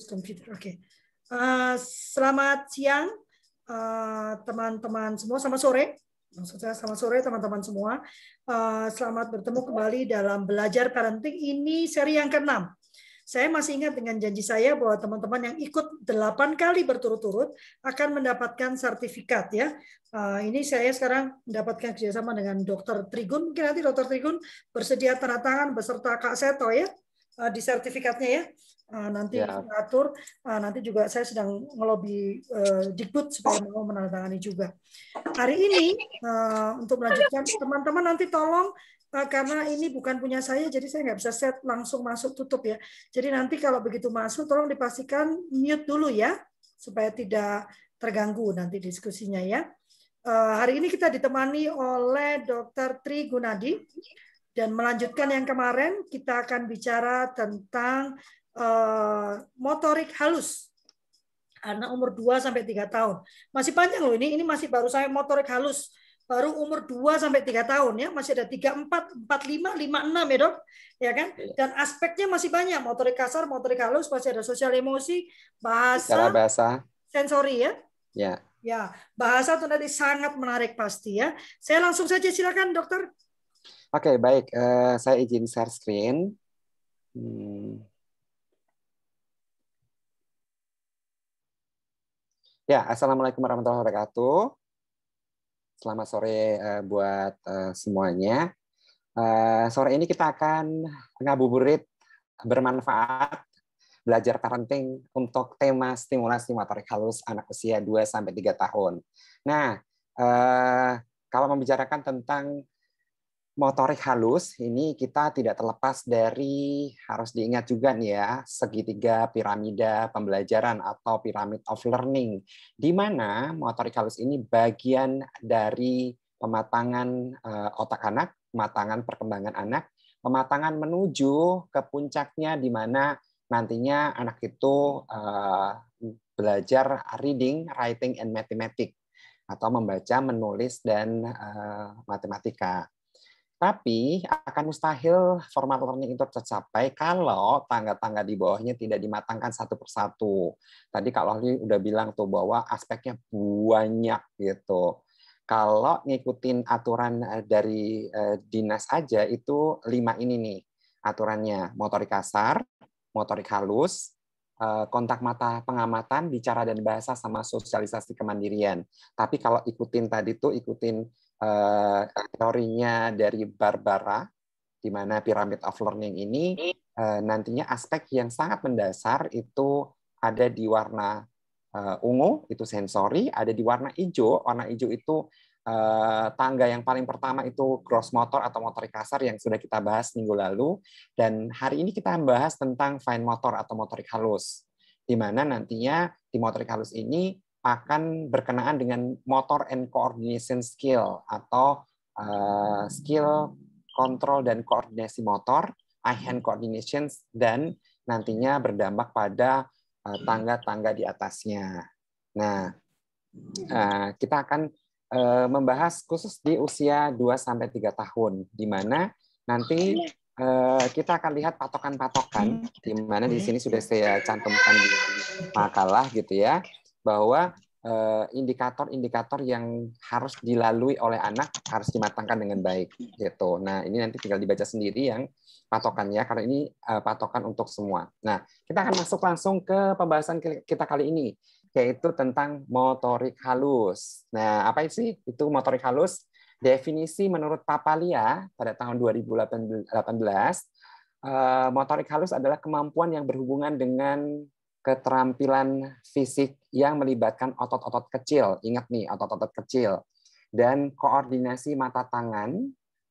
Komputer, oke. Selamat siang teman-teman semua, selamat sore. Maksud saya selamat sore teman-teman semua. Selamat bertemu kembali dalam Belajar Parenting. Ini seri yang ke-6. Saya masih ingat dengan janji saya bahwa teman-teman yang ikut 8 kali berturut-turut akan mendapatkan sertifikat ya. Ini saya sekarang mendapatkan kerjasama dengan Dr. Trigun. Mungkin nanti Dr. Trigun bersedia tanda tangan beserta Kak Seto ya di sertifikatnya ya. Nanti mengatur, nanti juga saya sedang ngelobi Dikbud supaya mau menandatangani juga. Hari ini untuk melanjutkan, teman-teman nanti tolong karena ini bukan punya saya, jadi saya nggak bisa set langsung masuk tutup ya. Jadi nanti kalau begitu masuk, tolong dipastikan mute dulu ya, supaya tidak terganggu nanti diskusinya ya. Hari ini kita ditemani oleh Dr. Tri Gunadi. Dan melanjutkan yang kemarin, kita akan bicara tentang motorik halus. Anak umur 2-3 tahun. Masih panjang loh ini masih baru saya motorik halus. Baru umur 2-3 tahun ya, masih ada 34, 45, 56 ya dok. Ya kan? Dan aspeknya masih banyak, motorik kasar, motorik halus, masih ada sosial emosi, bahasa, sensori ya. Ya. Ya, bahasa itu nanti sangat menarik pasti ya. Saya langsung saja silakan dokter. Oke, baik. Saya izin share screen. Ya, assalamualaikum warahmatullahi wabarakatuh. Selamat sore buat semuanya. Sore ini kita akan ngabuburit bermanfaat belajar parenting untuk tema stimulasi motorik halus anak usia 2-3 tahun. Nah, kalau membicarakan tentang motorik halus, ini kita tidak terlepas dari, harus diingat juga nih ya, segitiga piramida pembelajaran atau pyramid of learning, di mana motorik halus ini bagian dari pematangan otak anak, pematangan perkembangan anak, pematangan menuju ke puncaknya di mana nantinya anak itu belajar reading, writing, and mathematics, atau membaca, menulis, dan matematika. Tapi akan mustahil formal learning itu tercapai kalau tangga-tangga di bawahnya tidak dimatangkan satu persatu. Tadi Kak Lohli udah bilang tuh bahwa aspeknya banyak gitu. Kalau ngikutin aturan dari dinas aja itu 5 ini nih aturannya: motorik kasar, motorik halus, kontak mata pengamatan, bicara dan bahasa, sama sosialisasi kemandirian. Tapi kalau ikutin tadi tuh ikutin teorinya dari Barbara, di mana pyramid of learning ini nantinya aspek yang sangat mendasar itu ada di warna ungu, itu sensori, ada di warna hijau. Warna hijau itu tangga yang paling pertama itu gross motor atau motorik kasar yang sudah kita bahas minggu lalu, dan hari ini kita membahas tentang fine motor atau motorik halus, di mana nantinya di motorik halus ini akan berkenaan dengan motor and coordination skill atau skill kontrol dan koordinasi motor, eye hand coordination, dan nantinya berdampak pada tangga-tangga di atasnya. Nah, kita akan membahas khusus di usia 2-3 tahun, di mana nanti kita akan lihat patokan-patokan, di mana di sini sudah saya cantumkan di makalah gitu ya, bahwa indikator-indikator yang harus dilalui oleh anak harus dimatangkan dengan baik gitu. Nah, ini nanti tinggal dibaca sendiri yang patokannya, karena ini patokan untuk semua. Nah, kita akan masuk langsung ke pembahasan kita kali ini, yaitu tentang motorik halus. Nah, apa sih itu motorik halus? Definisi menurut Papalia pada tahun 2018, motorik halus adalah kemampuan yang berhubungan dengan keterampilan fisik yang melibatkan otot-otot kecil. Ingat nih, otot-otot kecil. Dan koordinasi mata tangan,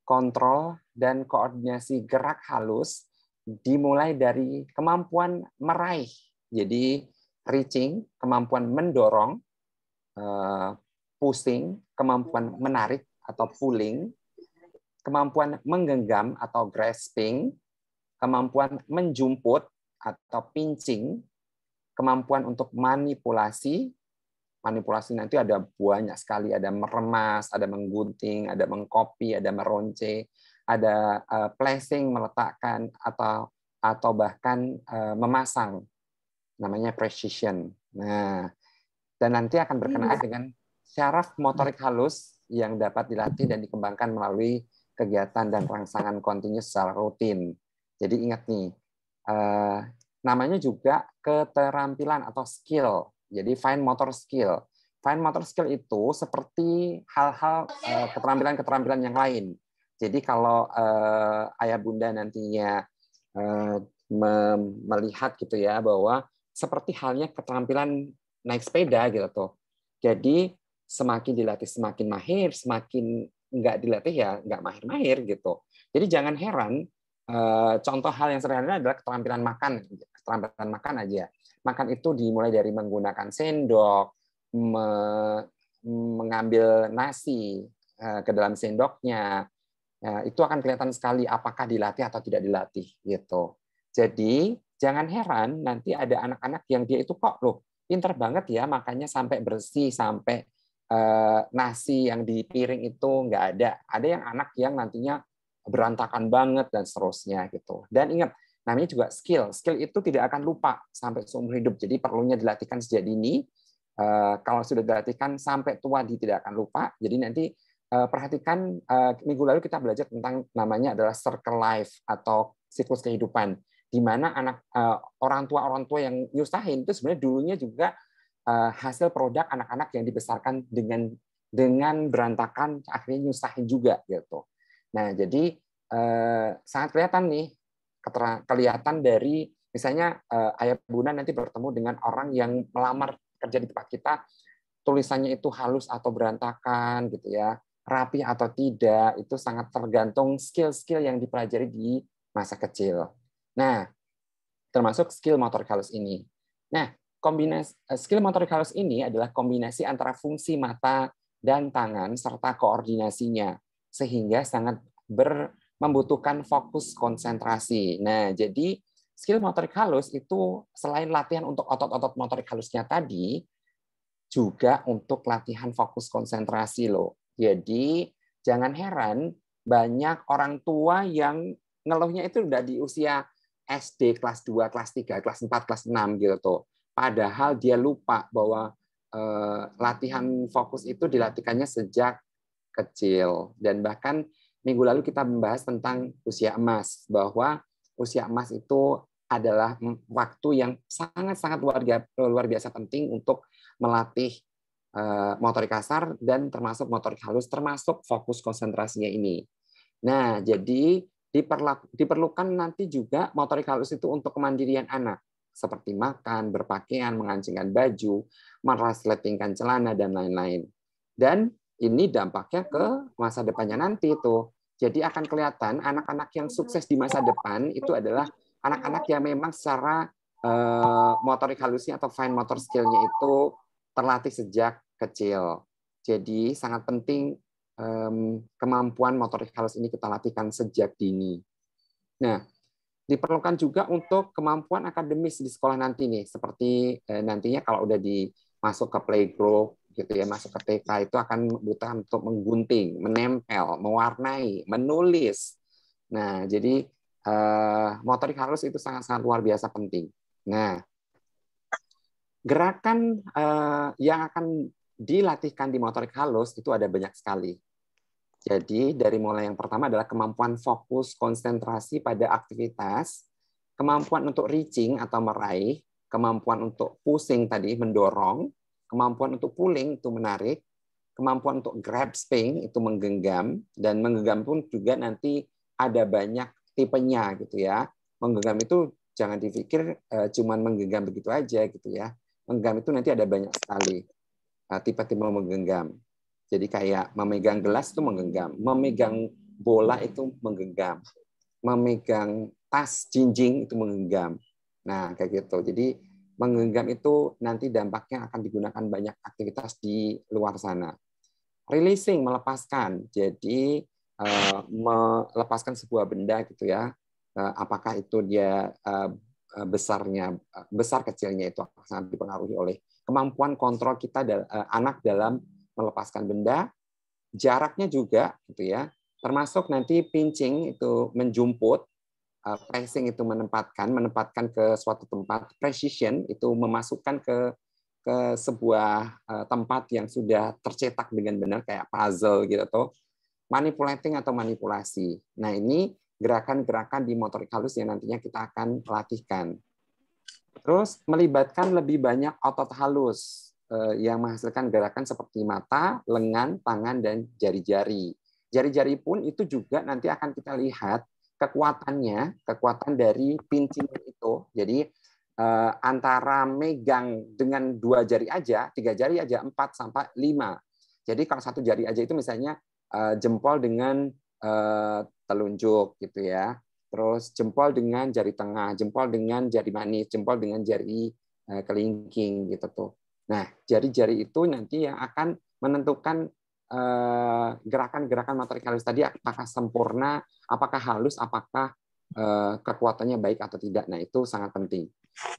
kontrol, dan koordinasi gerak halus dimulai dari kemampuan meraih. Jadi reaching, kemampuan mendorong, pushing, kemampuan menarik atau pulling, kemampuan menggenggam atau grasping, kemampuan menjumput atau pinching, kemampuan untuk manipulasi. Manipulasi nanti ada banyak sekali, ada meremas, ada menggunting, ada mengcopy, ada meronce, ada placing, meletakkan, atau bahkan memasang. namanya precision. Nah, dan nanti akan berkenaan dengan syaraf motorik halus yang dapat dilatih dan dikembangkan melalui kegiatan dan rangsangan kontinus secara rutin. Jadi ingat nih, namanya juga keterampilan atau skill. Jadi fine motor skill. Fine motor skill itu seperti hal-hal keterampilan-keterampilan yang lain. Jadi kalau ayah bunda nantinya melihat gitu ya, bahwa seperti halnya keterampilan naik sepeda gitu tuh. Jadi semakin dilatih semakin mahir, semakin nggak dilatih ya nggak mahir-mahir gitu. Jadi jangan heran, contoh hal yang sederhana adalah keterampilan makan aja. Makan itu dimulai dari menggunakan sendok, mengambil nasi ke dalam sendoknya, itu akan kelihatan sekali apakah dilatih atau tidak dilatih gitu. Jadi jangan heran nanti ada anak-anak yang dia itu kok loh pinter banget ya makannya sampai bersih, sampai nasi yang di piring itu nggak ada. Ada yang anak yang nantinya berantakan banget dan seterusnya gitu. Dan ingat, namanya juga skill. Skill itu tidak akan lupa sampai seumur hidup. Jadi perlunya dilatihkan sejak dini. Kalau sudah dilatihkan sampai tua dia tidak akan lupa. Jadi nanti perhatikan minggu lalu kita belajar tentang namanya adalah circle life atau siklus kehidupan, di mana orang tua yang nyusahin itu sebenarnya dulunya juga hasil produk anak-anak yang dibesarkan dengan berantakan, akhirnya nyusahin juga gitu. Nah jadi sangat kelihatan nih, kelihatan dari misalnya ayah bunda nanti bertemu dengan orang yang melamar kerja di tempat kita, tulisannya itu halus atau berantakan gitu ya, rapi atau tidak, itu sangat tergantung skill-skill yang dipelajari di masa kecil. Nah, termasuk skill motorik halus ini. Nah, skill motorik halus ini adalah kombinasi antara fungsi mata dan tangan serta koordinasinya, sehingga sangat membutuhkan fokus konsentrasi. Nah, jadi skill motorik halus itu selain latihan untuk otot-otot motorik halusnya tadi, juga untuk latihan fokus konsentrasi loh. Jadi jangan heran banyak orang tua yang ngeluhnya itu udah di usia SD kelas 2, kelas 3, kelas 4, kelas 6 gitu. Padahal dia lupa bahwa latihan fokus itu dilatihkannya sejak kecil. Dan bahkan minggu lalu kita membahas tentang usia emas, bahwa usia emas itu adalah waktu yang sangat-sangat luar biasa penting untuk melatih motorik kasar dan termasuk motorik halus, termasuk fokus konsentrasinya ini. Nah, jadi diperlukan nanti juga motorik halus itu untuk kemandirian anak, seperti makan, berpakaian, mengancingkan baju, merasletingkan celana, dan lain-lain. Dan ini dampaknya ke masa depannya nanti itu. Jadi akan kelihatan anak-anak yang sukses di masa depan itu adalah anak-anak yang memang secara motorik halusnya atau fine motor skill-nya itu terlatih sejak kecil. Jadi sangat penting kemampuan motorik halus ini kita latihkan sejak dini. Nah, diperlukan juga untuk kemampuan akademis di sekolah nanti nih, seperti nantinya kalau udah masuk ke playgroup gitu ya, masuk ke TK itu akan butuh untuk menggunting, menempel, mewarnai, menulis. Nah, jadi motorik halus itu sangat-sangat luar biasa penting. Nah, gerakan yang akan dilatihkan di motorik halus itu ada banyak sekali. Jadi dari mulai yang pertama adalah kemampuan fokus konsentrasi pada aktivitas, kemampuan untuk reaching atau meraih, kemampuan untuk pushing tadi mendorong, kemampuan untuk pulling itu menarik, kemampuan untuk grasping itu menggenggam, dan menggenggam pun juga nanti ada banyak tipenya gitu ya. Menggenggam itu jangan dipikir cuman menggenggam begitu aja gitu ya. Menggenggam itu nanti ada banyak sekali tipe-tipe menggenggam. Jadi kayak memegang gelas itu menggenggam, memegang bola itu menggenggam, memegang tas jinjing itu menggenggam. Nah, kayak gitu. Jadi menggenggam itu nanti dampaknya akan digunakan banyak aktivitas di luar sana. Releasing, melepaskan. Jadi melepaskan sebuah benda gitu ya. Apakah itu dia besar kecilnya itu sangat dipengaruhi oleh kemampuan kontrol kita anak dalam melepaskan benda, jaraknya juga gitu ya, termasuk nanti pinching itu menjumput, Pressing itu menempatkan ke suatu tempat. Precision itu memasukkan ke sebuah tempat yang sudah tercetak dengan benar kayak puzzle gitu tuh. Manipulating atau manipulasi. Nah, ini gerakan-gerakan di motorik halus yang nantinya kita akan latihkan. Terus melibatkan lebih banyak otot halus yang menghasilkan gerakan seperti mata, lengan, tangan, dan jari-jari. Jari-jari pun itu juga nanti akan kita lihat kekuatan dari pincing itu. Jadi antara megang dengan 2 jari aja, 3 jari aja, 4 sampai 5. Jadi kalau 1 jari aja itu misalnya jempol dengan telunjuk gitu ya. Terus jempol dengan jari tengah, jempol dengan jari manis, jempol dengan jari kelingking gitu tuh. Nah, jari-jari itu nanti yang akan menentukan gerakan-gerakan motorik halus tadi apakah sempurna, apakah halus, apakah kekuatannya baik atau tidak. Nah, itu sangat penting.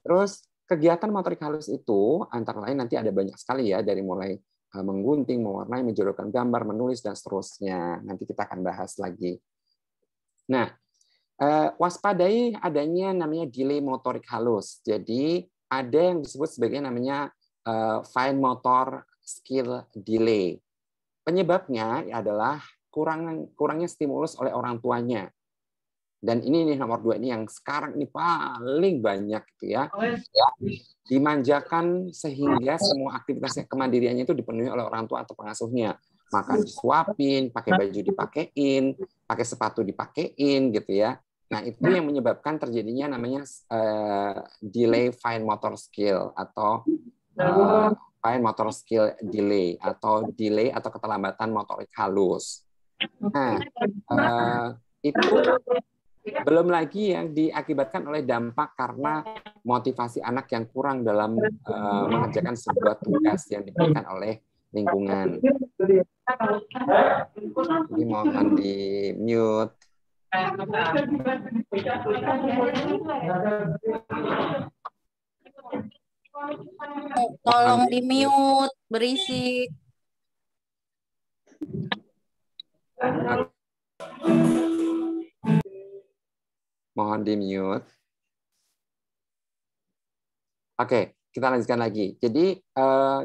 Terus kegiatan motorik halus itu antara lain nanti ada banyak sekali ya, dari mulai menggunting, mewarnai, menjodohkan gambar, menulis, dan seterusnya. Nanti kita akan bahas lagi. Nah, waspadai adanya namanya delay motorik halus. Jadi ada yang disebut sebagai namanya fine motor skill delay. Penyebabnya adalah kurangnya stimulus oleh orang tuanya. Dan ini nih nomor 2 ini yang sekarang ini paling banyak gitu ya. Dimanjakan sehingga semua aktivitas kemandiriannya itu dipenuhi oleh orang tua atau pengasuhnya. Makan disuapin, pakai baju dipakein, pakai sepatu dipakein gitu ya. Nah, itu yang menyebabkan terjadinya namanya delay fine motor skill atau fine motor skill delay atau keterlambatan motorik halus. Nah, itu belum lagi yang diakibatkan oleh dampak karena motivasi anak yang kurang dalam mengerjakan sebuah tugas yang diberikan oleh lingkungan. Ini mohon di mute. Tolong di mute, berisik. Mohon di mute. Oke, kita lanjutkan lagi. Jadi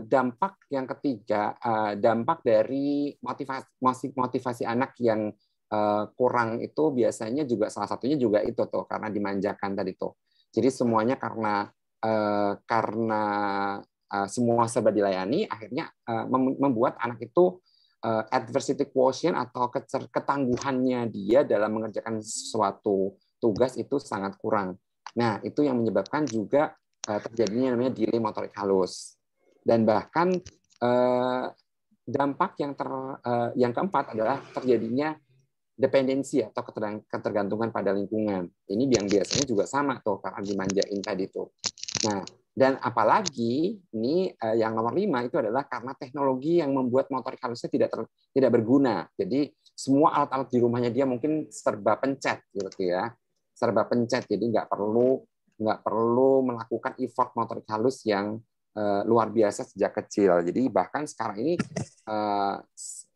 dampak yang ketiga, dampak dari motivasi anak yang kurang itu biasanya juga salah satunya juga itu tuh karena dimanjakan tadi tuh. Jadi semuanya karena semua serba dilayani, akhirnya membuat anak itu adversity quotient atau ketangguhannya dia dalam mengerjakan suatu tugas itu sangat kurang. Nah, itu yang menyebabkan juga terjadinya namanya delay motorik halus. Dan bahkan dampak yang keempat adalah terjadinya dependensi atau ketergantungan pada lingkungan. Ini yang biasanya juga sama tuh karena dimanjain tadi tuh. Nah, dan apalagi ini yang nomor 5 itu adalah karena teknologi yang membuat motorik halusnya tidak berguna. Jadi semua alat-alat di rumahnya dia mungkin serba pencet gitu ya. Serba pencet, jadi nggak perlu melakukan effort motorik halus yang luar biasa sejak kecil. Jadi bahkan sekarang ini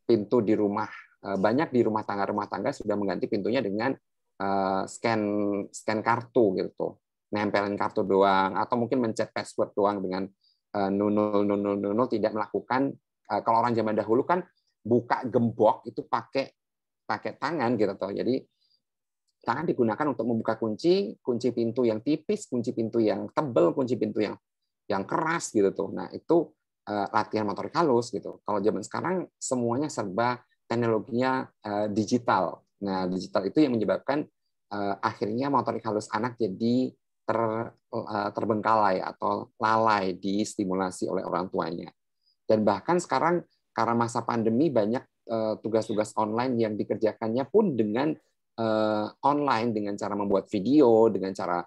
pintu di rumah banyak di rumah tangga sudah mengganti pintunya dengan scan kartu gitu, nempelin kartu doang, atau mungkin mencet password doang dengan 0000, tidak melakukan kalau orang zaman dahulu kan buka gembok itu pakai tangan gitu toh. Jadi tangan digunakan untuk membuka kunci pintu yang tipis, kunci pintu yang tebal, kunci pintu yang keras gitu tuh. Nah, itu latihan motorik halus gitu. Kalau zaman sekarang semuanya serba teknologinya digital. Nah, digital itu yang menyebabkan akhirnya motorik halus anak jadi terbengkalai atau lalai distimulasi oleh orang tuanya. Dan bahkan sekarang karena masa pandemi banyak tugas-tugas online yang dikerjakannya pun dengan online, dengan cara membuat video, dengan cara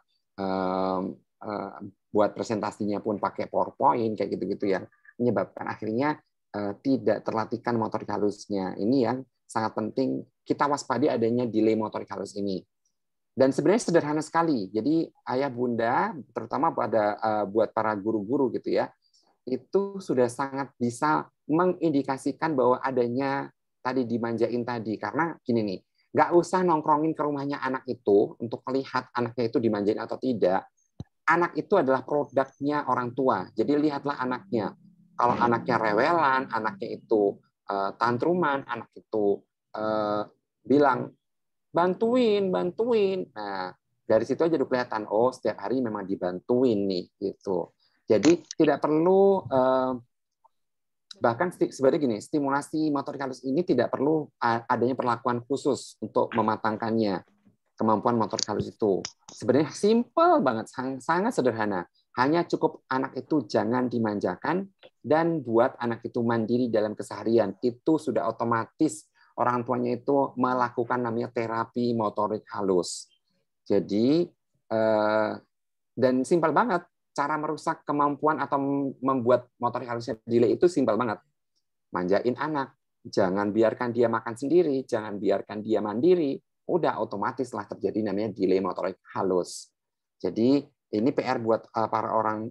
buat presentasinya pun pakai PowerPoint kayak gitu-gitu yang menyebabkan akhirnya tidak terlatihkan motorik halusnya. Ini yang sangat penting kita waspadai adanya delay motorik halus ini. Dan sebenarnya sederhana sekali. Jadi ayah bunda, terutama buat para guru-guru gitu ya, itu sudah sangat bisa mengindikasikan bahwa adanya tadi dimanjain tadi. Karena gini nih, Nggak usah nongkrongin ke rumahnya anak itu untuk melihat anaknya itu dimanjain atau tidak. Anak itu adalah produknya orang tua. Jadi lihatlah anaknya. Kalau anaknya rewelan, anaknya itu tantruman, anak itu bilang bantuin, bantuin. Nah, dari situ aja udah kelihatan, oh setiap hari memang dibantuin nih, gitu. Jadi tidak perlu bahkan sebenarnya gini, stimulasi motorik halus ini tidak perlu adanya perlakuan khusus untuk mematangkannya. Kemampuan motorik halus itu sebenarnya simple banget, sangat sederhana. Hanya cukup anak itu jangan dimanjakan dan buat anak itu mandiri dalam keseharian. Itu sudah otomatis orang tuanya itu melakukan namanya terapi motorik halus. Jadi dan simpel banget. Cara merusak kemampuan atau membuat motorik halusnya delay itu simpel banget. Manjain anak, jangan biarkan dia makan sendiri, jangan biarkan dia mandiri, udah otomatis lah terjadi namanya delay motorik halus. Jadi ini PR buat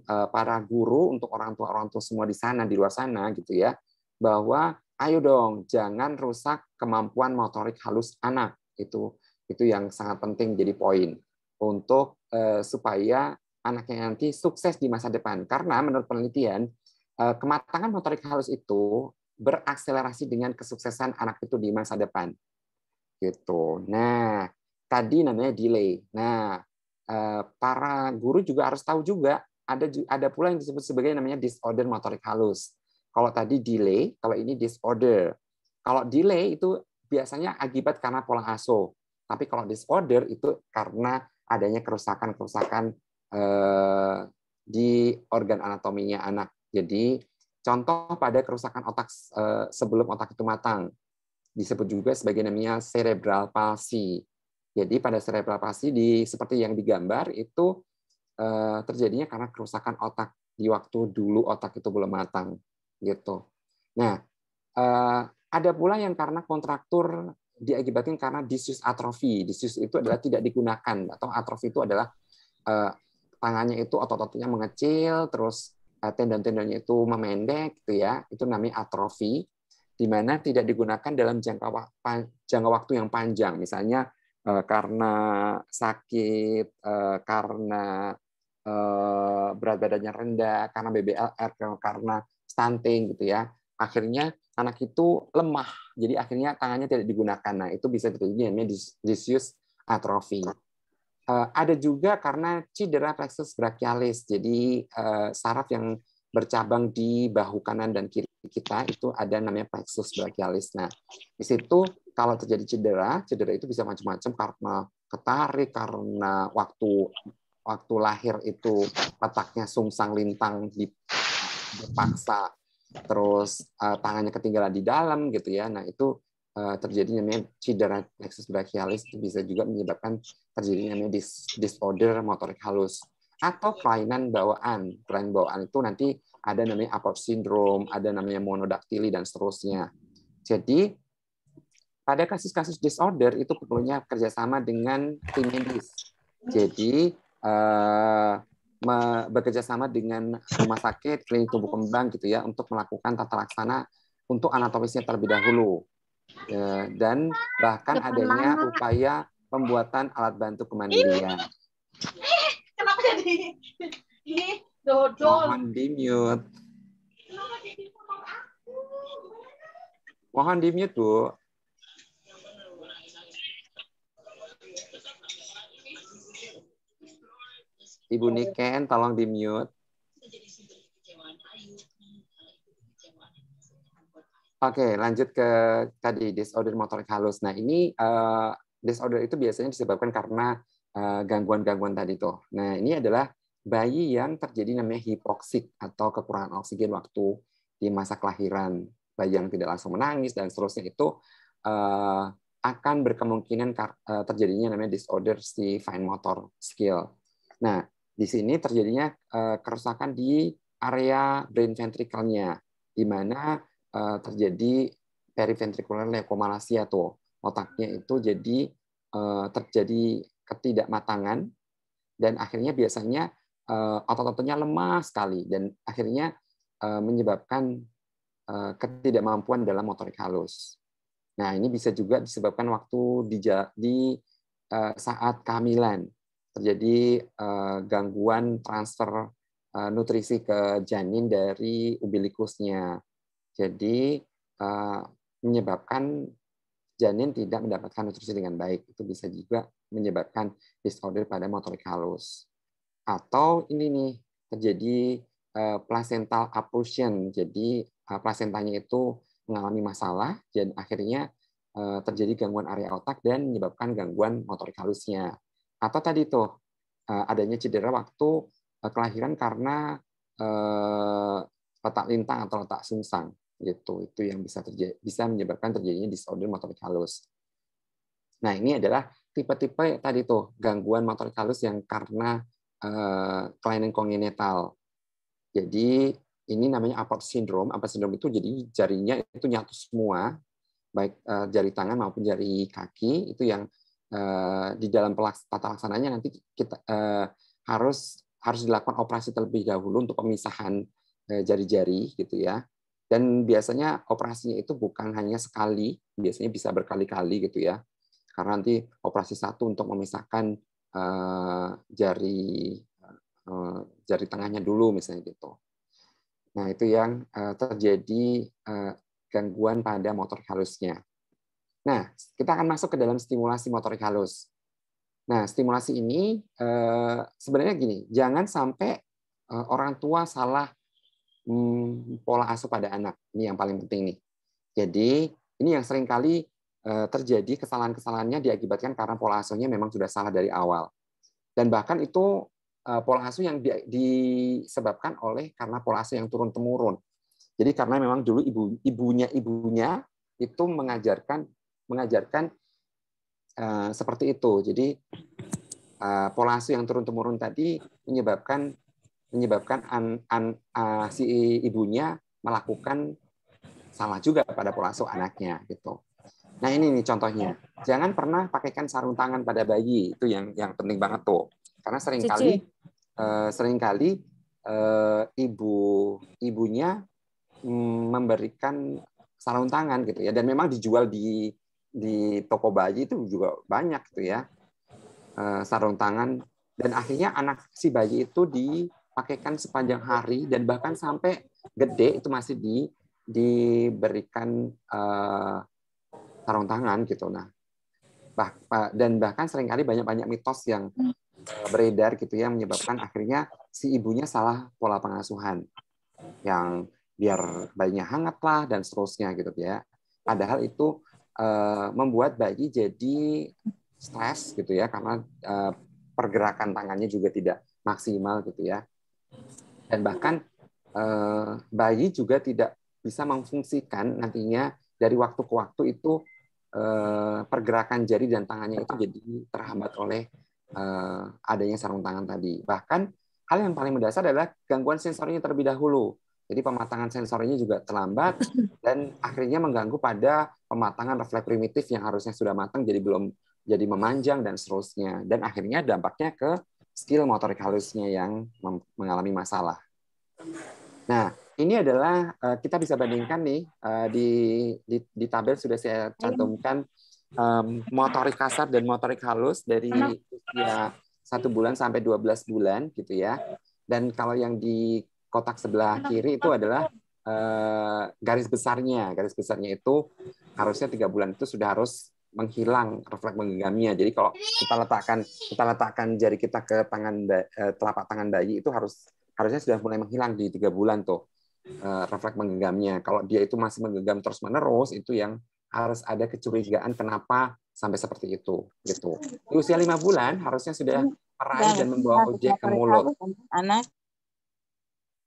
para guru untuk orang tua semua di sana, di luar sana gitu ya, bahwa ayo dong jangan rusak kemampuan motorik halus anak. Itu yang sangat penting jadi poin untuk supaya anaknya nanti sukses di masa depan. Karena menurut penelitian, kematangan motorik halus itu berakselerasi dengan kesuksesan anak itu di masa depan. Gitu. Nah, tadi namanya delay. Nah, para guru juga harus tahu juga ada pula yang disebut sebagai namanya disorder motorik halus. Kalau tadi delay, kalau ini disorder. Kalau delay itu biasanya akibat karena pola asuh. Tapi kalau disorder itu karena adanya kerusakan-kerusakan di organ anatominya anak. Jadi contoh pada kerusakan otak sebelum otak itu matang disebut juga sebagai namanya cerebral palsy. Jadi pada cerebral palsy seperti yang digambar itu terjadinya karena kerusakan otak di waktu dulu otak itu belum matang gitu. Nah, ada pula yang karena kontraktur diakibatkan karena disuse atrofi. Disuse itu adalah tidak digunakan atau atrofi itu adalah tangannya itu otot-ototnya mengecil, terus tendon-tendonnya itu memendek, gitu ya. Itu namanya atrofi, di mana tidak digunakan dalam jangka waktu yang panjang. Misalnya karena sakit, karena berat badannya rendah, karena BBLR, karena stunting, gitu ya. Akhirnya anak itu lemah, jadi akhirnya tangannya tidak digunakan. Nah, itu bisa terjadi namanya disuse atrofi. Ada juga karena cedera plexus brachialis. Jadi saraf yang bercabang di bahu kanan dan kiri kita itu ada namanya plexus brachialis. Nah, di situ kalau terjadi cedera itu bisa macam-macam karena ketarik, karena waktu lahir itu letaknya sungsang lintang dipaksa, terus tangannya ketinggalan di dalam gitu ya. Nah, itu terjadi namanya cedera plexus brachialis, itu bisa juga menyebabkan terjadi namanya disorder motorik halus atau kelainan bawaan. Kelainan bawaan itu nanti ada namanya Apert syndrome, ada namanya monodaktili dan seterusnya. Jadi pada kasus-kasus disorder itu perlunya kerjasama dengan tim medis. Jadi bekerjasama dengan rumah sakit, klinik tumbuh kembang gitu ya untuk melakukan tata laksana untuk anatomisnya terlebih dahulu. Dan bahkan adanya upaya pembuatan alat bantu kemandirian. Kenapa jadi ini dodol? Mohon di-mute. Mohon di-mute, Bu. Ibu Niken, tolong di-mute. Oke, lanjut ke tadi disorder motorik halus. Nah, ini disorder itu biasanya disebabkan karena gangguan-gangguan tadi tuh. Nah, ini adalah bayi yang terjadi namanya hipoksik atau kekurangan oksigen waktu di masa kelahiran. Bayi yang tidak langsung menangis dan seterusnya itu akan berkemungkinan terjadinya namanya disorder si fine motor skill. Nah, di sini terjadinya kerusakan di area brain ventricle-nya, di mana terjadi periventricular leukomalacia tuh, otaknya itu jadi terjadi ketidakmatangan dan akhirnya biasanya otot-ototnya lemah sekali dan akhirnya menyebabkan ketidakmampuan dalam motorik halus. Nah, ini bisa juga disebabkan waktu di saat kehamilan terjadi gangguan transfer nutrisi ke janin dari umbilikusnya. Jadi menyebabkan janin tidak mendapatkan nutrisi dengan baik. Itu bisa juga menyebabkan disorder pada motorik halus. Atau ini nih, terjadi placental abruption. Jadi plasentanya itu mengalami masalah dan akhirnya terjadi gangguan area otak dan menyebabkan gangguan motorik halusnya. Atau tadi tuh adanya cedera waktu kelahiran karena letak lintang atau letak sungsang gitu. Itu yang bisa menyebabkan terjadinya disorder motorik halus. Nah, ini adalah tipe-tipe tadi tuh gangguan motorik halus yang karena kelainan kongenital. Jadi ini namanya Apert syndrome. Apert syndrome itu jadi jarinya itu nyatu semua, baik jari tangan maupun jari kaki, itu yang di dalam tata laksananya nanti kita harus dilakukan operasi terlebih dahulu untuk pemisahan jari-jari gitu ya. Dan biasanya operasinya itu bukan hanya sekali, biasanya bisa berkali-kali gitu ya. Karena nanti operasi satu untuk memisahkan jari tengahnya dulu misalnya gitu. Nah, itu yang terjadi gangguan pada motorik halusnya. Nah, kita akan masuk ke dalam stimulasi motorik halus. Nah, stimulasi ini sebenarnya gini, jangan sampai orang tua salah pola asuh pada anak. Ini yang paling penting nih. Jadi, ini yang seringkali terjadi kesalahan-kesalahannya diakibatkan karena pola asuhnya memang sudah salah dari awal. Dan bahkan itu pola asuh yang disebabkan oleh karena pola asuh yang turun-temurun. Jadi karena memang dulu ibunya itu mengajarkan seperti itu. Jadi pola asuh yang turun-temurun tadi menyebabkan si ibunya melakukan salah juga pada pola asuh anaknya gitu. Nah, ini nih contohnya. Jangan pernah pakaikan sarung tangan pada bayi. Itu yang penting banget tuh. Karena seringkali ibunya memberikan sarung tangan gitu ya, dan memang dijual di toko bayi itu juga banyak gitu ya, sarung tangan, dan akhirnya anak si bayi itu dipakaikan sepanjang hari dan bahkan sampai gede itu masih diberikan sarung tangan gitu. Nah, dan bahkan seringkali banyak mitos yang beredar gitu ya, menyebabkan akhirnya si ibunya salah pola pengasuhan, yang biar bayinya hangat lah dan seterusnya gitu ya. Padahal itu membuat bayi jadi stres gitu ya, karena pergerakan tangannya juga tidak maksimal gitu ya. Dan bahkan bayi juga tidak bisa memfungsikan nantinya dari waktu ke waktu itu, pergerakan jari dan tangannya itu jadi terhambat oleh adanya sarung tangan tadi. Bahkan hal yang paling mendasar adalah gangguan sensorinya terlebih dahulu. Jadi pematangan sensorinya juga terlambat dan akhirnya mengganggu pada pematangan refleks primitif yang harusnya sudah matang jadi belum jadi memanjang dan seterusnya. Dan akhirnya dampaknya ke skill motorik halusnya yang mengalami masalah. Nah, ini adalah kita bisa bandingkan nih di tabel sudah saya cantumkan motorik kasar dan motorik halus dari usia 1 bulan sampai 12 bulan gitu ya. Dan kalau yang di kotak sebelah kiri itu adalah garis besarnya. Garis besarnya itu harusnya 3 bulan itu sudah harus menghilang refleks menggenggamnya. Jadi kalau kita letakkan jari kita ke telapak tangan bayi itu harusnya sudah mulai menghilang di 3 bulan tuh refleks menggenggamnya. Kalau dia itu masih menggenggam terus-menerus, itu yang harus ada kecurigaan kenapa sampai seperti itu gitu. Di usia 5 bulan harusnya sudah meraih dan membawa objek ke mulut. Anak.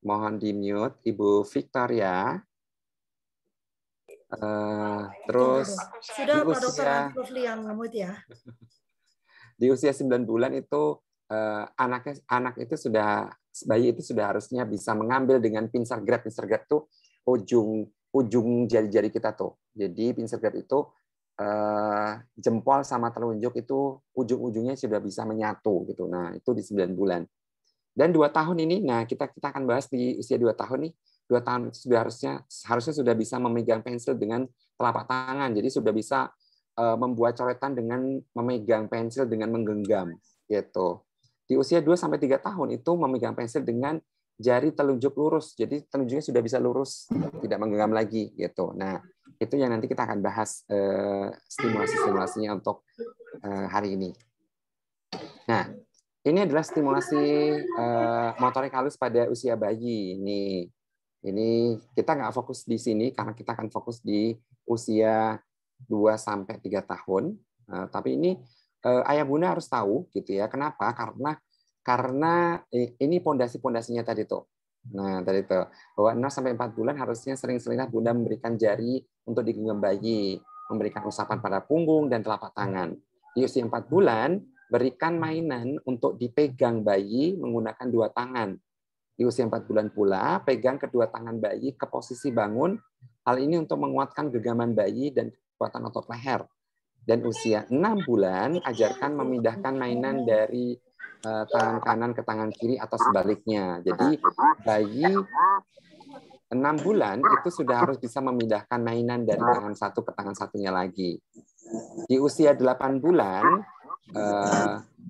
Mohon di-mute Ibu Victoria. Terus sudah Pak Dokter Lovely yang ngemut ya. Di usia 9 bulan itu bayi itu sudah harusnya bisa mengambil dengan pincer grab. Pincer grab itu ujung jari-jari kita tuh. Jadi pincer grab itu jempol sama telunjuk itu ujung-ujungnya sudah bisa menyatu gitu. Nah, itu di 9 bulan. Dan 2 tahun ini, nah kita akan bahas di usia 2 tahun nih. 2 tahun itu sudah harusnya sudah bisa memegang pensil dengan telapak tangan. Jadi sudah bisa membuat coretan dengan memegang pensil dengan menggenggam gitu. Di usia 2 sampai 3 tahun itu memegang pensil dengan jari telunjuk lurus. Jadi telunjuknya sudah bisa lurus, tidak menggenggam lagi gitu. Nah, itu yang nanti kita akan bahas stimulasi-stimulasinya untuk hari ini. Nah, ini adalah stimulasi motorik halus pada usia bayi. Ini kita nggak fokus di sini karena kita akan fokus di usia 2 sampai 3 tahun. Tapi ini ayah bunda harus tahu gitu ya. Kenapa? Karena ini pondasi-pondasinya tadi tuh. Nah, tadi tuh bahwa 0 sampai 4 bulan harusnya sering-seringlah bunda memberikan jari untuk digenggam bayi, memberikan usapan pada punggung dan telapak tangan. Di usia 4 bulan berikan mainan untuk dipegang bayi menggunakan 2 tangan. Di usia 4 bulan pula, pegang kedua tangan bayi ke posisi bangun. Hal ini untuk menguatkan genggaman bayi dan kekuatan otot leher. Dan usia 6 bulan, ajarkan memindahkan mainan dari tangan kanan ke tangan kiri atau sebaliknya. Jadi bayi 6 bulan itu sudah harus bisa memindahkan mainan dari tangan satu ke tangan satunya lagi. Di usia 8 bulan,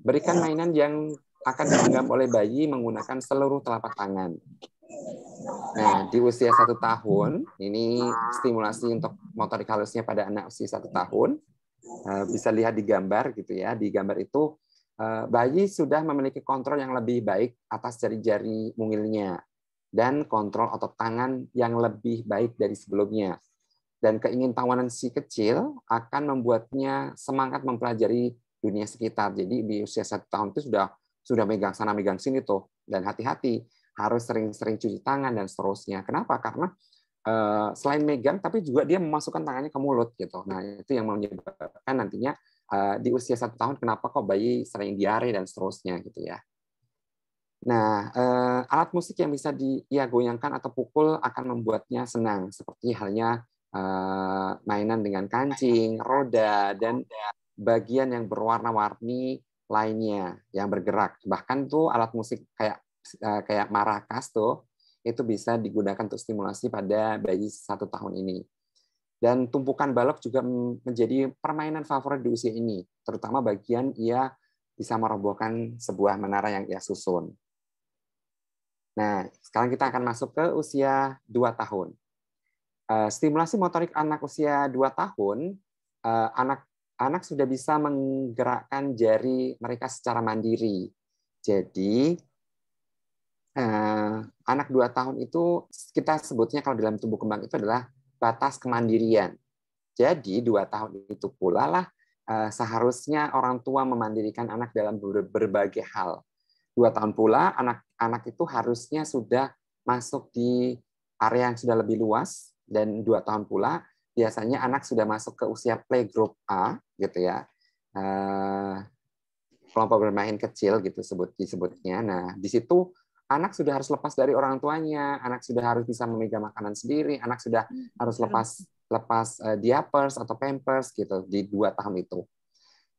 berikan mainan yang akan digenggam oleh bayi menggunakan seluruh telapak tangan. Nah, di usia 1 tahun, ini stimulasi untuk motorik halusnya pada anak usia 1 tahun. Bisa lihat di gambar gitu ya. Di gambar itu bayi sudah memiliki kontrol yang lebih baik atas jari-jari mungilnya dan kontrol otot tangan yang lebih baik dari sebelumnya. Dan keingintahuan si kecil akan membuatnya semangat mempelajari dunia sekitar. Jadi di usia 1 tahun itu sudah megang sana megang sini tuh, dan hati-hati harus sering-sering cuci tangan dan seterusnya. Kenapa? Karena selain megang tapi juga dia memasukkan tangannya ke mulut gitu. Nah, itu yang menyebabkan nantinya di usia 1 tahun kenapa kok bayi sering diare dan seterusnya gitu ya. Nah, alat musik yang bisa dia goyangkan atau pukul akan membuatnya senang, seperti halnya mainan dengan kancing, roda, dan bagian yang berwarna-warni lainnya yang bergerak. Bahkan tuh alat musik kayak maracas tuh itu bisa digunakan untuk stimulasi pada bayi 1 tahun ini. Dan tumpukan balok juga menjadi permainan favorit di usia ini, terutama bagian ia bisa merobohkan sebuah menara yang ia susun. Nah, sekarang kita akan masuk ke usia 2 tahun. Stimulasi motorik anak usia 2 tahun, anak sudah bisa menggerakkan jari mereka secara mandiri. Jadi, anak 2 tahun itu kita sebutnya kalau dalam tumbuh kembang itu adalah batas kemandirian. Jadi 2 tahun itu pula lah seharusnya orang tua memandirikan anak dalam berbagai hal. 2 tahun pula anak itu harusnya sudah masuk di area yang sudah lebih luas, dan 2 tahun pula biasanya anak sudah masuk ke usia playgroup A gitu ya. Kelompok bermain kecil gitu disebutnya. Nah, di situ anak sudah harus lepas dari orang tuanya, anak sudah harus bisa memegang makanan sendiri, anak sudah harus lepas diapers atau pampers gitu di 2 tahun itu.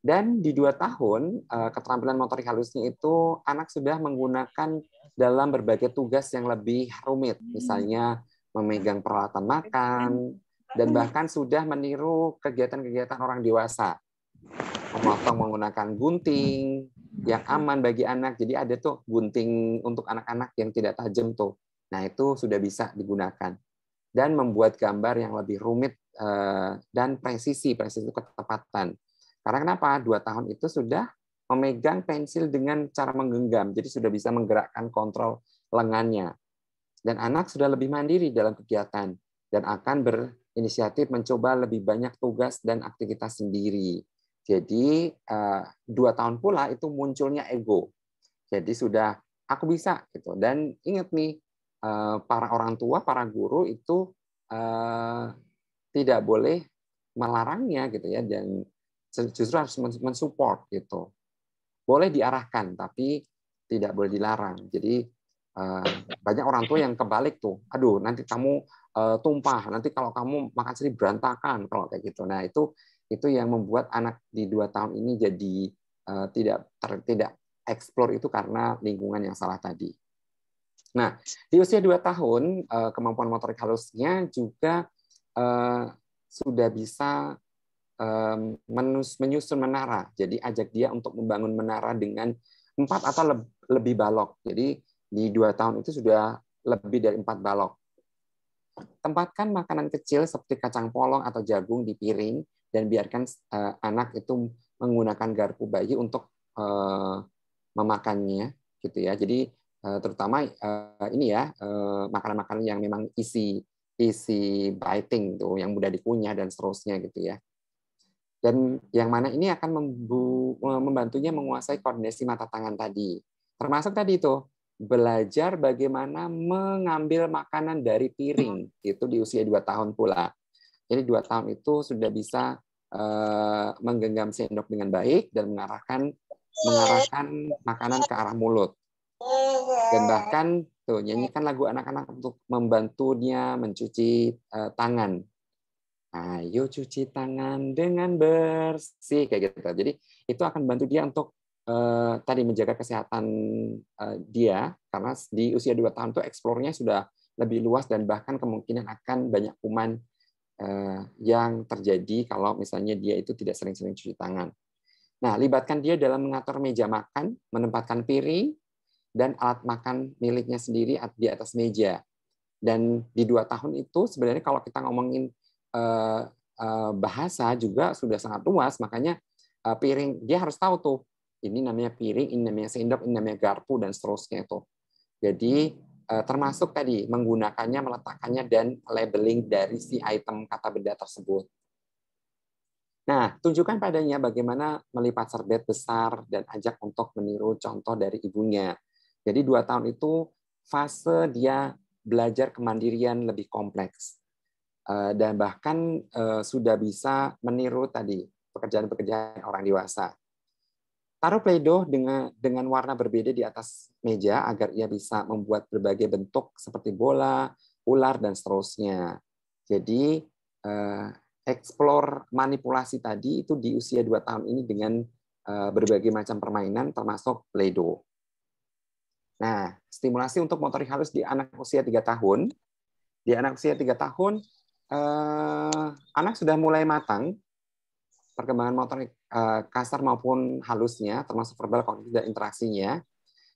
Dan di 2 tahun keterampilan motorik halusnya itu anak sudah menggunakan dalam berbagai tugas yang lebih rumit, misalnya memegang peralatan makan, dan bahkan sudah meniru kegiatan-kegiatan orang dewasa. Memotong menggunakan gunting yang aman bagi anak. Jadi ada tuh gunting untuk anak-anak yang tidak tajam tuh. Nah, itu sudah bisa digunakan. Dan membuat gambar yang lebih rumit dan presisi ketepatan. Karena kenapa? 2 tahun itu sudah memegang pensil dengan cara menggenggam. Jadi sudah bisa menggerakkan kontrol lengannya. Dan anak sudah lebih mandiri dalam kegiatan dan akan berinisiatif mencoba lebih banyak tugas dan aktivitas sendiri. Jadi 2 tahun pula itu munculnya ego. Jadi sudah aku bisa gitu. Dan ingat nih, para orang tua, para guru itu tidak boleh melarangnya gitu ya, dan justru harus mensupport gitu. Boleh diarahkan tapi tidak boleh dilarang. Jadi banyak orang tua yang kebalik tuh. Aduh, nanti kamu tumpah, nanti kalau kamu makan sendiri berantakan kalau kayak gitu. Nah, itu yang membuat anak di 2 tahun ini jadi tidak explore itu karena lingkungan yang salah tadi. Nah, di usia 2 tahun, kemampuan motorik halusnya juga sudah bisa menyusun menara. Jadi ajak dia untuk membangun menara dengan 4 atau lebih balok. Jadi di 2 tahun itu sudah lebih dari 4 balok. Tempatkan makanan kecil seperti kacang polong atau jagung di piring dan biarkan anak itu menggunakan garpu bayi untuk memakannya, gitu ya. Jadi terutama ini ya makanan-makanan yang memang isi biting tuh, yang mudah dikunyah dan seterusnya gitu ya. Dan yang mana ini akan membantunya menguasai koordinasi mata tangan tadi. Termasuk tadi itu belajar bagaimana mengambil makanan dari piring, itu di usia 2 tahun pula. Jadi 2 tahun itu sudah bisa menggenggam sendok dengan baik dan mengarahkan makanan ke arah mulut. Dan bahkan tuh nyanyikan lagu anak-anak untuk membantunya mencuci tangan. Ayo cuci tangan dengan bersih kayak gitu. Jadi itu akan bantu dia untuk tadi menjaga kesehatan dia, karena di usia 2 tahun itu eksplornya sudah lebih luas dan bahkan kemungkinan akan banyak kuman yang terjadi kalau misalnya dia itu tidak sering-sering cuci tangan. Nah, libatkan dia dalam mengatur meja makan, menempatkan piring dan alat makan miliknya sendiri di atas meja. Dan di 2 tahun itu sebenarnya kalau kita ngomongin bahasa juga sudah sangat luas, makanya piring dia harus tahu tuh ini namanya piring, ini namanya sendok, ini namanya garpu dan seterusnya itu. Jadi termasuk tadi menggunakannya, meletakkannya dan labeling dari si item kata benda tersebut. Nah, tunjukkan padanya bagaimana melipat serbet besar dan ajak untuk meniru contoh dari ibunya. Jadi 2 tahun itu fase dia belajar kemandirian lebih kompleks. Dan bahkan sudah bisa meniru tadi pekerjaan-pekerjaan orang dewasa. Taruh Play-Doh dengan warna berbeda di atas meja agar ia bisa membuat berbagai bentuk seperti bola, ular, dan seterusnya. Jadi explore manipulasi tadi itu di usia 2 tahun ini dengan berbagai macam permainan termasuk Play-Doh. Nah, stimulasi untuk motorik halus di anak usia 3 tahun. Di anak usia 3 tahun, anak sudah mulai matang perkembangan motorik kasar maupun halusnya, termasuk verbal, kognitif, dan interaksinya.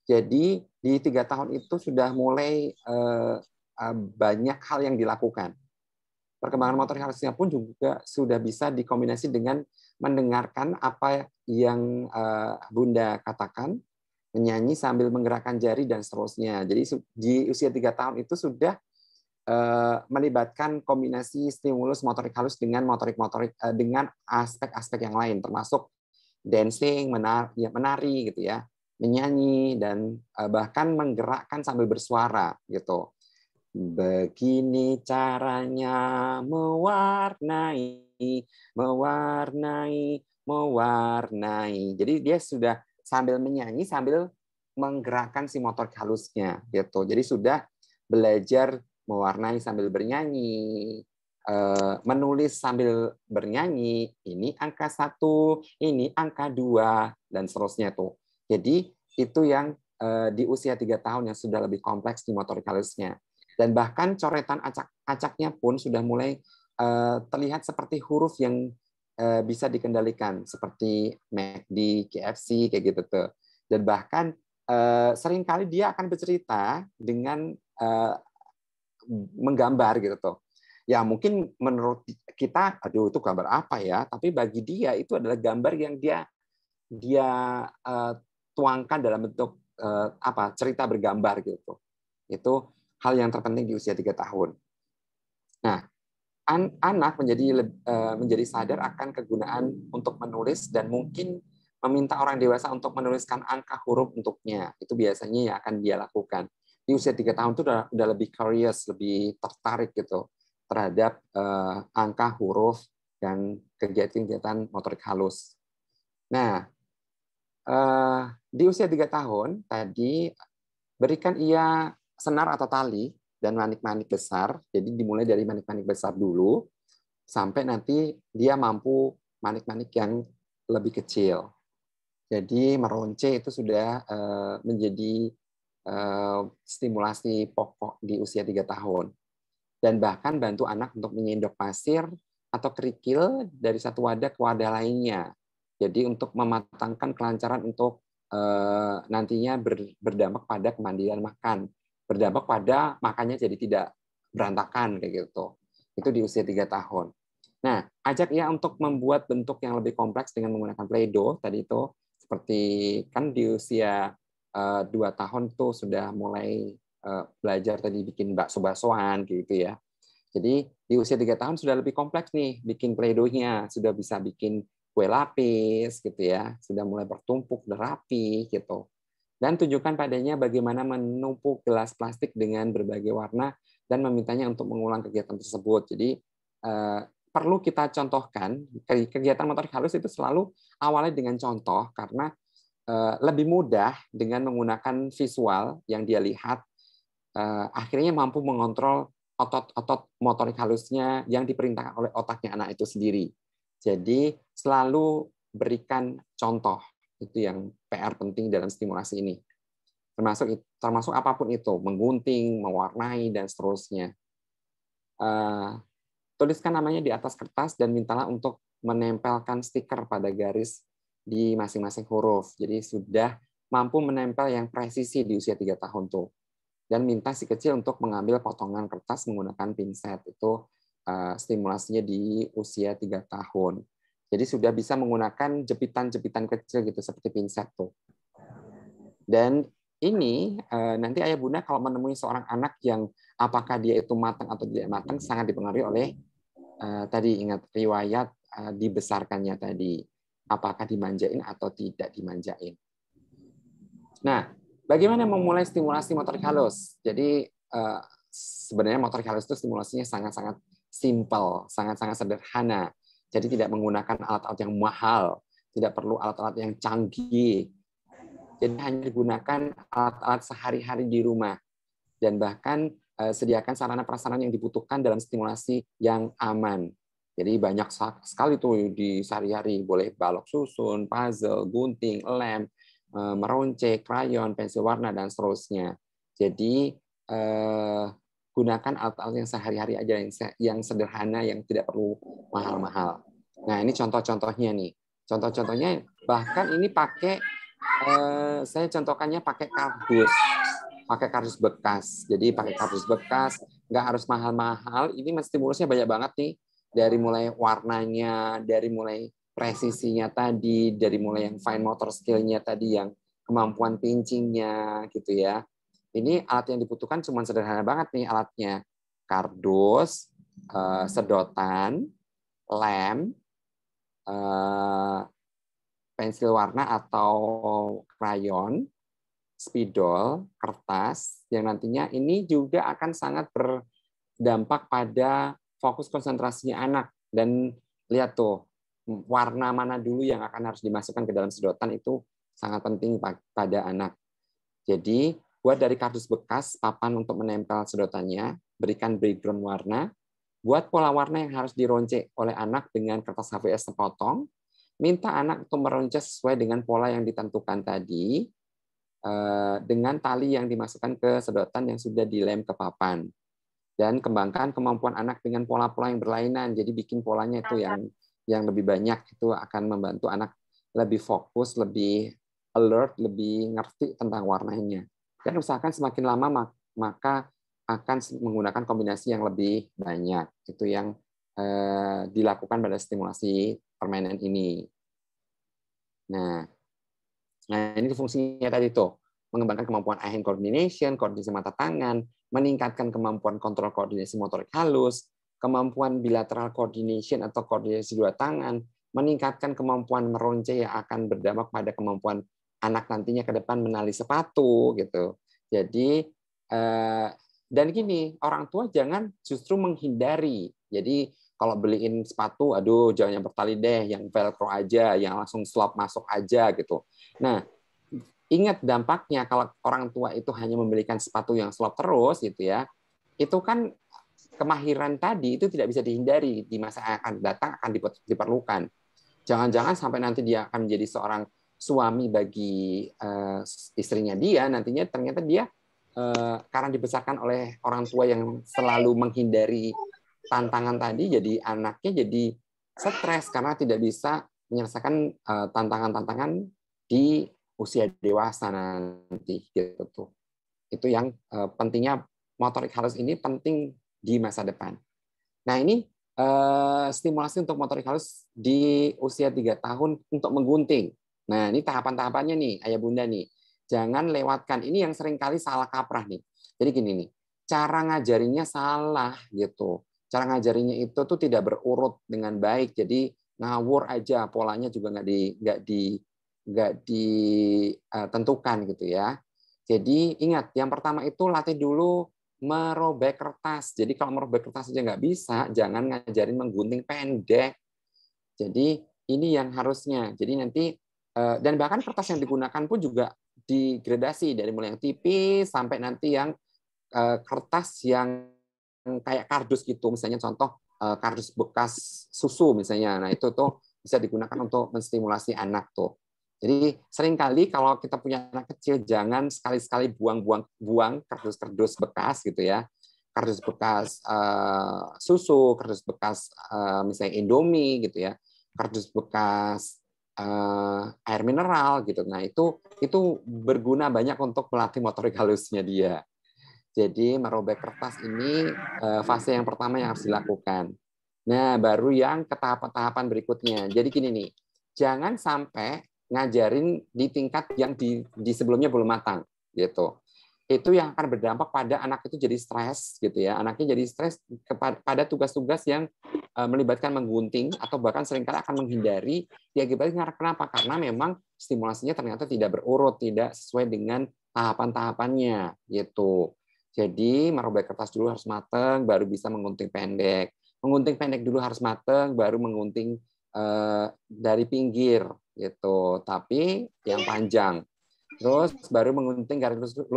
Jadi di 3 tahun itu sudah mulai banyak hal yang dilakukan. Perkembangan motorik halusnya pun juga sudah bisa dikombinasi dengan mendengarkan apa yang Bunda katakan, menyanyi sambil menggerakkan jari, dan seterusnya. Jadi di usia 3 tahun itu sudah melibatkan kombinasi stimulus motorik halus dengan motorik-motorik dengan aspek-aspek yang lain, termasuk dancing, menari gitu ya, menyanyi, dan bahkan menggerakkan sambil bersuara gitu. Begini caranya mewarnai. Jadi dia sudah sambil menyanyi sambil menggerakkan si motorik halusnya gitu. Jadi sudah belajar mewarnai sambil bernyanyi, menulis sambil bernyanyi, ini angka 1, ini angka 2, dan seterusnya tuh. Jadi itu yang di usia 3 tahun yang sudah lebih kompleks di motorik halusnya. Dan bahkan coretan acak-acaknya pun sudah mulai terlihat seperti huruf yang bisa dikendalikan, seperti McD, KFC, kayak gitu tuh. Dan bahkan seringkali dia akan bercerita dengan menggambar gitu tuh. Ya mungkin menurut kita, aduh itu gambar apa ya? Tapi bagi dia itu adalah gambar yang dia tuangkan dalam bentuk cerita bergambar gitu. Itu hal yang terpenting di usia 3 tahun. Nah, anak menjadi sadar akan kegunaan untuk menulis dan mungkin meminta orang dewasa untuk menuliskan angka huruf untuknya. Itu biasanya yang akan dia lakukan. Di usia 3 tahun itu udah lebih curious, lebih tertarik gitu terhadap angka huruf dan kegiatan-kegiatan motorik halus. Nah, di usia 3 tahun tadi berikan ia senar atau tali dan manik-manik besar. Jadi dimulai dari manik-manik besar dulu sampai nanti dia mampu manik-manik yang lebih kecil. Jadi meronce itu sudah menjadi stimulasi pokok di usia 3 tahun. Dan bahkan bantu anak untuk menyendok pasir atau kerikil dari satu wadah ke wadah lainnya. Jadi untuk mematangkan kelancaran untuk nantinya berdampak pada kemandirian makan, berdampak pada makannya jadi tidak berantakan kayak gitu. Itu di usia 3 tahun. Nah, ajak ia untuk membuat bentuk yang lebih kompleks dengan menggunakan Play-Doh tadi itu, seperti kan di usia 2 tahun tuh sudah mulai belajar tadi bikin bakso-baksoan gitu ya. Jadi di usia 3 tahun sudah lebih kompleks nih bikin Play-Doh-nya, sudah bisa bikin kue lapis gitu ya, sudah mulai bertumpuk dan rapi gitu. Dan tunjukkan padanya bagaimana menumpuk gelas plastik dengan berbagai warna dan memintanya untuk mengulang kegiatan tersebut. Jadi perlu kita contohkan, kegiatan motorik halus itu selalu awalnya dengan contoh karena lebih mudah dengan menggunakan visual yang dia lihat, akhirnya mampu mengontrol otot-otot motorik halusnya yang diperintahkan oleh otaknya anak itu sendiri. Jadi selalu berikan contoh, itu yang PR penting dalam stimulasi ini. Termasuk apapun itu, menggunting, mewarnai, dan seterusnya. Tuliskan namanya di atas kertas dan mintalah untuk menempelkan stiker pada garis di masing-masing huruf. Jadi sudah mampu menempel yang presisi di usia 3 tahun tuh. Dan minta si kecil untuk mengambil potongan kertas menggunakan pinset. Itu stimulasinya di usia 3 tahun. Jadi sudah bisa menggunakan jepitan-jepitan kecil gitu seperti pinset tuh. Dan ini nanti ayah bunda kalau menemui seorang anak yang apakah dia itu matang atau tidak matang sangat dipengaruhi oleh tadi ingat riwayat dibesarkannya tadi. Apakah dimanjain atau tidak dimanjain. Nah, bagaimana memulai stimulasi motorik halus? Jadi sebenarnya motorik halus itu stimulasinya sangat-sangat simpel, sangat-sangat sederhana. Jadi tidak menggunakan alat-alat yang mahal, tidak perlu alat-alat yang canggih. Jadi hanya digunakan alat-alat sehari-hari di rumah. Dan bahkan sediakan sarana prasarana yang dibutuhkan dalam stimulasi yang aman. Jadi banyak sekali tuh di sehari-hari, boleh balok susun, puzzle, gunting, lem, meronce, krayon, pensil warna, dan seterusnya. Jadi gunakan alat-alat yang sehari-hari aja, yang sederhana, yang tidak perlu mahal-mahal. Nah ini contoh-contohnya nih. Contoh-contohnya bahkan ini pakai, saya contohkannya pakai kardus bekas. Jadi pakai kardus bekas, nggak harus mahal-mahal. Ini stimulusnya banyak banget nih. Dari mulai warnanya, dari mulai presisinya tadi, dari mulai yang fine motor skill-nya tadi, yang kemampuan pinching-nya gitu ya. Ini alat yang dibutuhkan cuma sederhana banget nih alatnya. Kardus, sedotan, lem, pensil warna atau krayon, spidol, kertas, yang nantinya ini juga akan sangat berdampak pada fokus konsentrasinya anak. Dan lihat tuh, warna mana dulu yang akan harus dimasukkan ke dalam sedotan itu sangat penting pada anak. Jadi, buat dari kardus bekas, papan untuk menempel sedotannya, berikan background warna, buat pola warna yang harus dironce oleh anak dengan kertas HVS sepotong, minta anak untuk meronce sesuai dengan pola yang ditentukan tadi, dengan tali yang dimasukkan ke sedotan yang sudah dilem ke papan. Dan kembangkan kemampuan anak dengan pola-pola yang berlainan. Jadi bikin polanya itu yang lebih banyak, itu akan membantu anak lebih fokus, lebih alert, lebih ngerti tentang warnanya. Dan usahakan semakin lama maka akan menggunakan kombinasi yang lebih banyak. Itu yang dilakukan pada stimulasi permainan ini. Nah ini fungsinya tadi tuh. Mengembangkan kemampuan eye hand coordination, koordinasi mata tangan, meningkatkan kemampuan kontrol koordinasi motorik halus, kemampuan bilateral coordination atau koordinasi dua tangan, meningkatkan kemampuan meronce yang akan berdampak pada kemampuan anak nantinya ke depan menali sepatu gitu. Jadi dan gini, orang tua jangan justru menghindari. Jadi kalau beliin sepatu, aduh jangan yang bertali deh, yang velcro aja, yang langsung slop masuk aja gitu. Nah, ingat dampaknya kalau orang tua itu hanya membelikan sepatu yang slop terus gitu ya, itu kan kemahiran tadi itu tidak bisa dihindari, di masa yang akan datang akan diperlukan. Jangan-jangan sampai nanti dia akan menjadi seorang suami bagi istrinya dia, nantinya ternyata dia karena dibesarkan oleh orang tua yang selalu menghindari tantangan tadi, jadi anaknya jadi stres karena tidak bisa menyelesaikan tantangan-tantangan di usia dewasa nanti gitu tuh. Itu yang pentingnya motorik halus ini penting di masa depan. Nah, ini stimulasi untuk motorik halus di usia 3 tahun untuk menggunting. Nah, ini tahapan-tahapannya nih, Ayah Bunda nih. Jangan lewatkan. Ini yang seringkali salah kaprah nih. Jadi gini nih, cara ngajarinya salah gitu. Cara ngajarinya itu tuh tidak berurut dengan baik. Jadi ngawur aja, polanya juga nggak ditentukan gitu ya. Jadi ingat, yang pertama itu latih dulu merobek kertas. Jadi kalau merobek kertas aja nggak bisa, jangan ngajarin menggunting pendek. Jadi ini yang harusnya. Jadi nanti dan bahkan kertas yang digunakan pun juga digradasi dari mulai yang tipis sampai nanti yang kertas yang kayak kardus gitu, misalnya contoh kardus bekas susu misalnya. Nah itu tuh bisa digunakan untuk menstimulasi anak tuh. Jadi seringkali kalau kita punya anak kecil jangan sekali-sekali buang kardus-kardus bekas gitu ya, kardus bekas susu, kardus bekas misalnya Indomie gitu ya, kardus bekas air mineral gitu. Nah itu berguna banyak untuk melatih motorik halusnya dia. Jadi merobek kertas ini fase yang pertama yang harus dilakukan. Nah baru yang ke tahapan berikutnya. Jadi gini nih, jangan sampai ngajarin di tingkat yang di sebelumnya belum matang gitu. Itu yang akan berdampak pada anak itu jadi stres gitu ya. Anaknya jadi stres pada tugas-tugas yang melibatkan menggunting atau bahkan seringkali akan menghindari. Diakibatkan kenapa? Karena memang stimulasinya ternyata tidak berurut, tidak sesuai dengan tahapan-tahapannya gitu. Jadi merobek kertas dulu harus matang, baru bisa menggunting pendek. Menggunting pendek dulu harus matang, baru menggunting dari pinggir gitu. Tapi yang panjang. Terus baru menggunting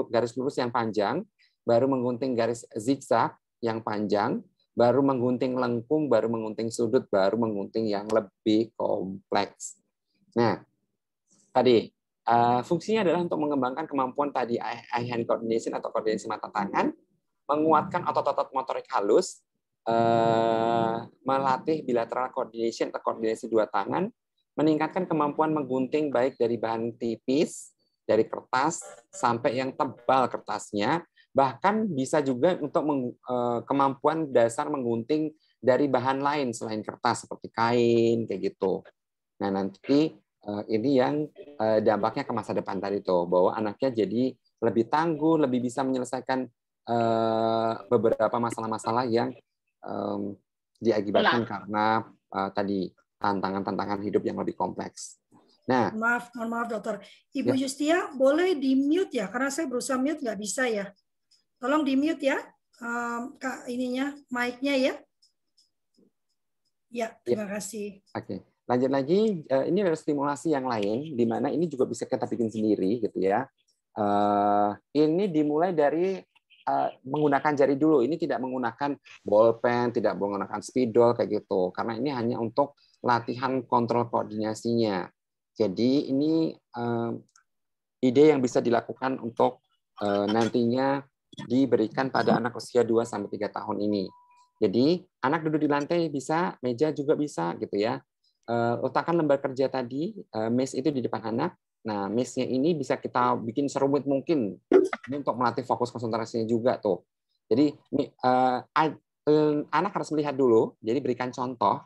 garis lurus yang panjang, baru menggunting garis zigzag yang panjang, baru menggunting lengkung, baru menggunting sudut, baru menggunting yang lebih kompleks. Nah, tadi fungsinya adalah untuk mengembangkan kemampuan tadi eye-hand coordination atau koordinasi mata tangan, menguatkan otot-otot motorik halus, melatih bilateral coordination atau koordinasi dua tangan, meningkatkan kemampuan menggunting baik dari bahan tipis, dari kertas sampai yang tebal kertasnya, bahkan bisa juga untuk kemampuan dasar menggunting dari bahan lain selain kertas seperti kain kayak gitu. Nah nanti ini yang dampaknya ke masa depan tadi tuh, bahwa anaknya jadi lebih tangguh, lebih bisa menyelesaikan beberapa masalah-masalah yang diakibatkan karena tadi tantangan-tantangan hidup yang lebih kompleks. Nah, mohon maaf dokter. Ibu Yustia boleh di mute ya, karena saya berusaha mute nggak bisa ya. Tolong di mute ya, Kak ininya, mic-nya ya. Ya, terima kasih. Oke, lanjut lagi. Ini adalah stimulasi yang lain, di mana ini juga bisa kita bikin sendiri gitu ya. Ini dimulai dari menggunakan jari dulu. Ini tidak menggunakan bolpen, tidak menggunakan spidol kayak gitu, karena ini hanya untuk latihan kontrol koordinasinya. Jadi ini ide yang bisa dilakukan untuk nantinya diberikan pada anak usia 2-3 tahun ini. Jadi anak duduk di lantai bisa, meja juga bisa gitu ya. Letakkan lembar kerja tadi, meja itu di depan anak. Nah, meja-nya ini bisa kita bikin serumit mungkin. Ini untuk melatih fokus konsentrasinya juga tuh. Jadi anak harus melihat dulu, jadi berikan contoh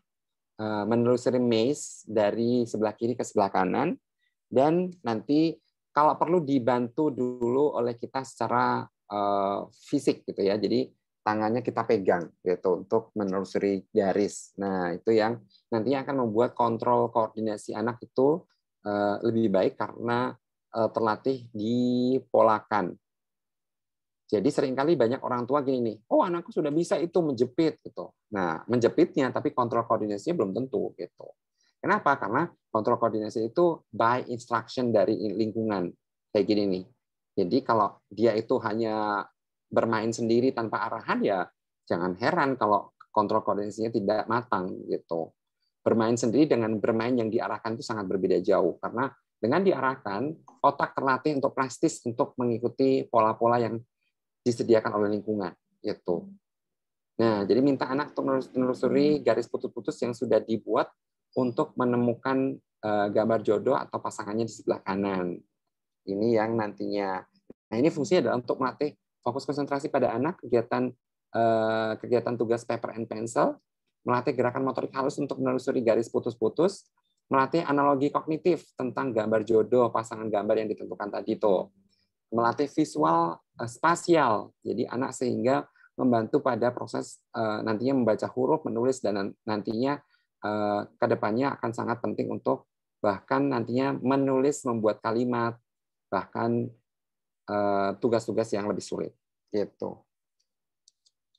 menelusuri maze dari sebelah kiri ke sebelah kanan, dan nanti kalau perlu dibantu dulu oleh kita secara fisik gitu ya. Jadi tangannya kita pegang gitu untuk menelusuri garis. Nah, itu yang nantinya akan membuat kontrol koordinasi anak itu lebih baik karena terlatih dipolakan. Jadi seringkali banyak orang tua gini nih, oh anakku sudah bisa itu menjepit gitu. Nah, menjepitnya tapi kontrol koordinasinya belum tentu gitu. Kenapa? Karena kontrol koordinasi itu by instruction dari lingkungan. Kayak gini nih. Jadi kalau dia itu hanya bermain sendiri tanpa arahan, ya jangan heran kalau kontrol koordinasinya tidak matang gitu. Bermain sendiri dengan bermain yang diarahkan itu sangat berbeda jauh, karena dengan diarahkan otak terlatih untuk plastis untuk mengikuti pola-pola yang disediakan oleh lingkungan gitu. Nah, jadi minta anak untuk menelusuri garis putus-putus yang sudah dibuat untuk menemukan gambar jodoh atau pasangannya di sebelah kanan. Ini yang nantinya. Nah, ini fungsinya adalah untuk melatih fokus konsentrasi pada anak, kegiatan tugas paper and pencil, melatih gerakan motorik halus untuk menelusuri garis putus-putus, melatih analogi kognitif tentang gambar jodoh, pasangan gambar yang ditentukan tadi itu, melatih visual spasial, jadi anak sehingga membantu pada proses nantinya membaca huruf, menulis, dan nantinya ke depannya akan sangat penting untuk bahkan nantinya menulis, membuat kalimat, bahkan tugas-tugas yang lebih sulit. Gitu.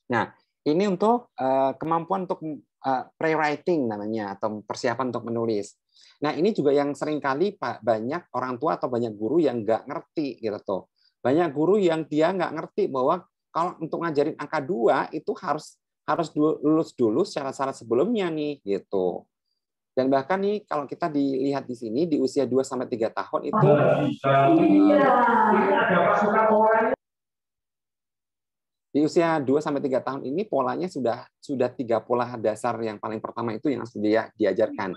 Nah, ini untuk kemampuan untuk pre-writing namanya, atau persiapan untuk menulis. Nah, ini juga yang seringkali banyak orang tua atau banyak guru yang nggak ngerti gitu tuh. Banyak guru yang dia nggak ngerti bahwa kalau untuk ngajarin angka 2 itu harus lulus dulu syarat-syarat sebelumnya nih gitu. Dan bahkan nih kalau kita dilihat di sini di usia 2-3 tahun itu di usia 2-3 tahun ini polanya sudah 3 pola dasar. Yang paling pertama itu yang sudah diajarkan.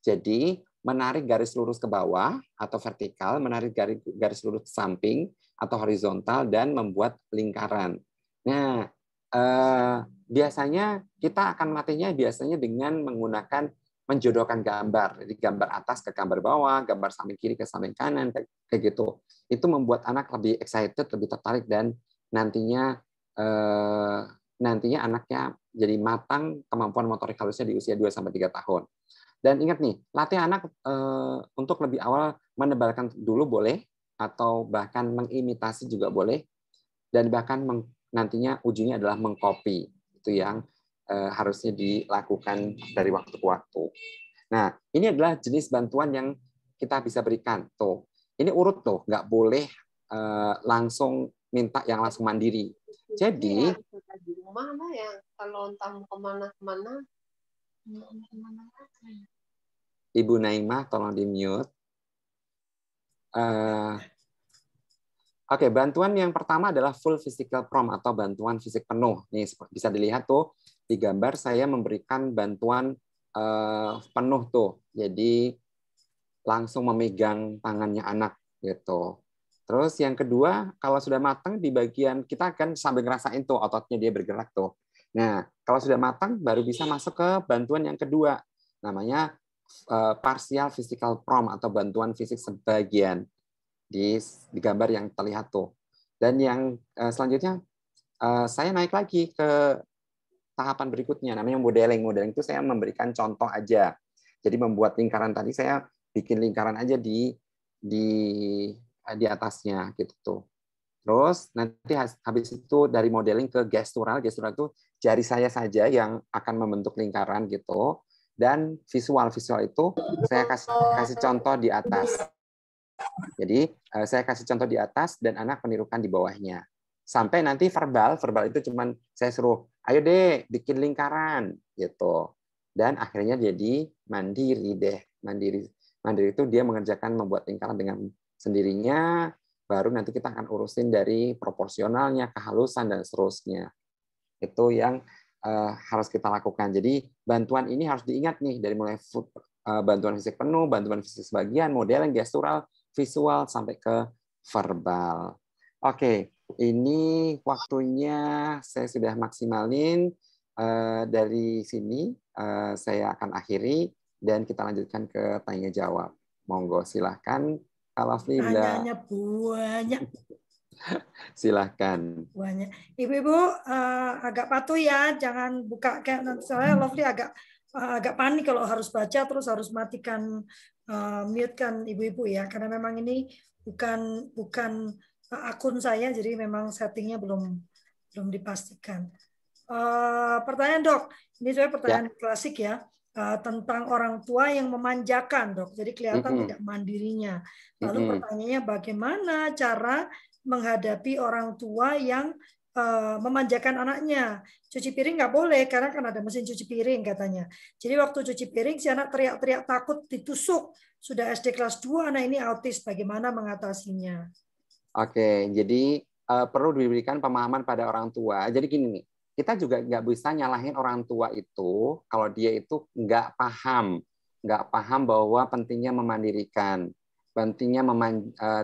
Jadi menarik garis lurus ke bawah atau vertikal, menarik garis lurus ke samping atau horizontal, dan membuat lingkaran. Nah, biasanya kita akan melatihnya biasanya dengan menggunakan menjodohkan gambar. Jadi gambar atas ke gambar bawah, gambar samping kiri ke samping kanan, kayak gitu. Itu membuat anak lebih excited, lebih tertarik, dan nantinya anaknya jadi matang kemampuan motorik halusnya di usia 2-3 tahun. Dan ingat nih, latih anak untuk lebih awal menebalkan dulu boleh, atau bahkan mengimitasi juga boleh, dan bahkan nantinya ujungnya adalah mengcopy. Itu yang harusnya dilakukan dari waktu ke waktu. Nah, ini adalah jenis bantuan yang kita bisa berikan. Tuh, ini urut tuh, nggak boleh langsung minta yang langsung mandiri. Jadi di rumah lah yang kalau entah mau kemana-kemana. Ibu Naimah, tolong di mute. Oke, bantuan yang pertama adalah full physical prom atau bantuan fisik penuh. Nih bisa dilihat tuh di gambar saya memberikan bantuan penuh tuh. Jadi langsung memegang tangannya anak gitu. Terus yang kedua, kalau sudah matang di bagian kita akan sambil ngerasain tuh ototnya dia bergerak tuh. Nah, kalau sudah matang baru bisa masuk ke bantuan yang kedua. Namanya partial physical prom atau bantuan fisik sebagian. Di gambar yang terlihat tuh. Dan yang selanjutnya saya naik lagi ke tahapan berikutnya, namanya modeling. Modeling itu saya memberikan contoh aja. Jadi membuat lingkaran tadi saya bikin lingkaran aja di atasnya gitu tuh. Terus nanti habis itu dari modeling ke gestural. Gestural itu jari saya saja yang akan membentuk lingkaran gitu. Dan visual itu saya kasih contoh di atas. Jadi saya kasih contoh di atas dan anak menirukan di bawahnya. Sampai nanti verbal itu cuman saya suruh, ayo deh bikin lingkaran gitu. Dan akhirnya jadi mandiri deh. Mandiri itu dia mengerjakan membuat lingkaran dengan sendirinya, baru nanti kita akan urusin dari proporsionalnya, kehalusan, dan seterusnya. Itu yang harus kita lakukan. Jadi bantuan ini harus diingat nih, dari mulai bantuan fisik penuh, bantuan fisik sebagian, modeling, gestural, visual, sampai ke verbal. Oke, ini waktunya saya sudah maksimalin. Dari sini saya akan akhiri dan kita lanjutkan ke tanya jawab. Monggo, silahkan. Tanyanya banyak. Silahkan. Banyak. Ibu-ibu agak patuh ya, jangan buka kayak saya Lovely agak panik kalau harus baca terus harus matikan mute kan ibu-ibu ya, karena memang ini bukan akun saya, jadi memang settingnya belum dipastikan. Pertanyaan Dok, ini saya pertanyaan klasik ya, tentang orang tua yang memanjakan Dok, jadi kelihatan tidak mandirinya. Lalu pertanyaannya bagaimana cara menghadapi orang tua yang memanjakan anaknya. Cuci piring nggak boleh karena kan ada mesin cuci piring katanya. Jadi waktu cuci piring si anak teriak-teriak takut ditusuk. Sudah SD kelas 2 anak ini autis, bagaimana mengatasinya? Oke, jadi perlu diberikan pemahaman pada orang tua. Jadi gini nih, kita juga nggak bisa nyalahin orang tua itu kalau dia itu nggak paham bahwa pentingnya memandirikan, pentingnya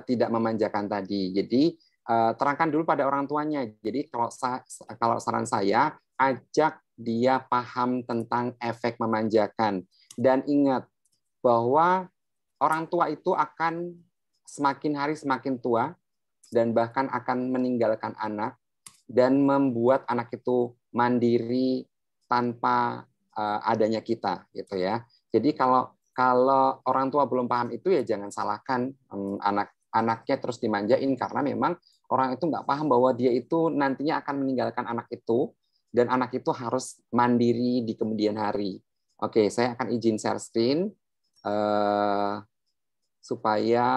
tidak memanjakan tadi. Jadi terangkan dulu pada orang tuanya. Jadi kalau saran saya, ajak dia paham tentang efek memanjakan. Dan ingat bahwa orang tua itu akan semakin hari semakin tua dan bahkan akan meninggalkan anak dan membuat anak itu mandiri tanpa adanya kita, gitu ya. Jadi kalau orang tua belum paham itu, ya jangan salahkan anaknya terus dimanjain, karena memang orang itu nggak paham bahwa dia itu nantinya akan meninggalkan anak itu dan anak itu harus mandiri di kemudian hari. Oke, saya akan izin share screen supaya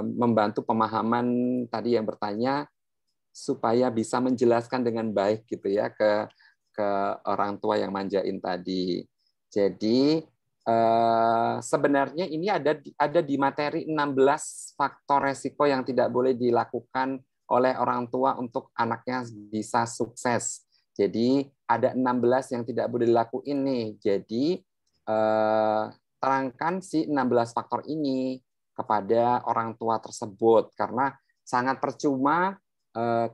membantu pemahaman tadi yang bertanya, supaya bisa menjelaskan dengan baik gitu ya ke orang tua yang manjain tadi. Jadi sebenarnya ini ada di materi 16 faktor resiko yang tidak boleh dilakukan oleh orang tua untuk anaknya bisa sukses. Jadi ada 16 yang tidak boleh dilakuin nih. Jadi terangkan si 16 faktor ini kepada orang tua tersebut, karena sangat percuma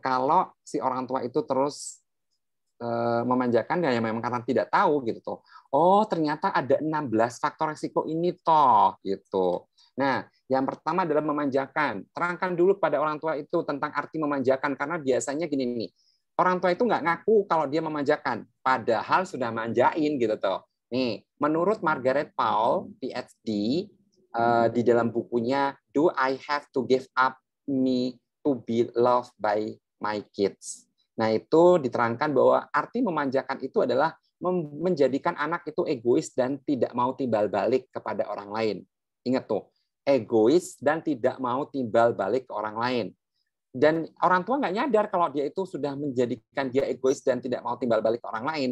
kalau si orang tua itu terus memanjakan ya memang karena tidak tahu gitu tuh. Oh, ternyata ada 16 faktor risiko ini toh gitu. Nah, yang pertama adalah memanjakan. Terangkan dulu pada orang tua itu tentang arti memanjakan, karena biasanya gini nih. Orang tua itu nggak ngaku kalau dia memanjakan, padahal sudah manjain gitu tuh. Nih, menurut Margaret Paul, PhD, di dalam bukunya Do I Have to Give Up Me to Be Loved by My Kids? Nah, itu diterangkan bahwa arti memanjakan itu adalah menjadikan anak itu egois dan tidak mau timbal balik kepada orang lain. Ingat tuh, egois dan tidak mau timbal balik ke orang lain. Dan orang tua nggak nyadar kalau dia itu sudah menjadikan dia egois dan tidak mau timbal balik ke orang lain.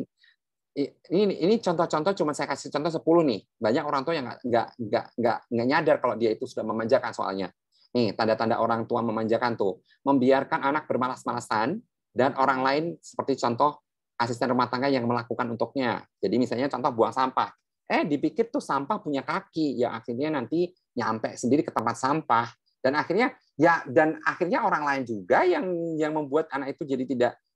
Ini contoh-contoh, cuma saya kasih contoh 10 nih. Banyak orang tua yang nggak nyadar kalau dia itu sudah memanjakan soalnya. Nih, tanda-tanda orang tua memanjakan tuh. Membiarkan anak bermalas-malasan dan orang lain, seperti contoh asisten rumah tangga yang melakukan untuknya. Jadi misalnya contoh buang sampah. Dipikir tuh sampah punya kaki, ya akhirnya nanti nyampe sendiri ke tempat sampah. Dan akhirnya orang lain juga yang membuat anak itu jadi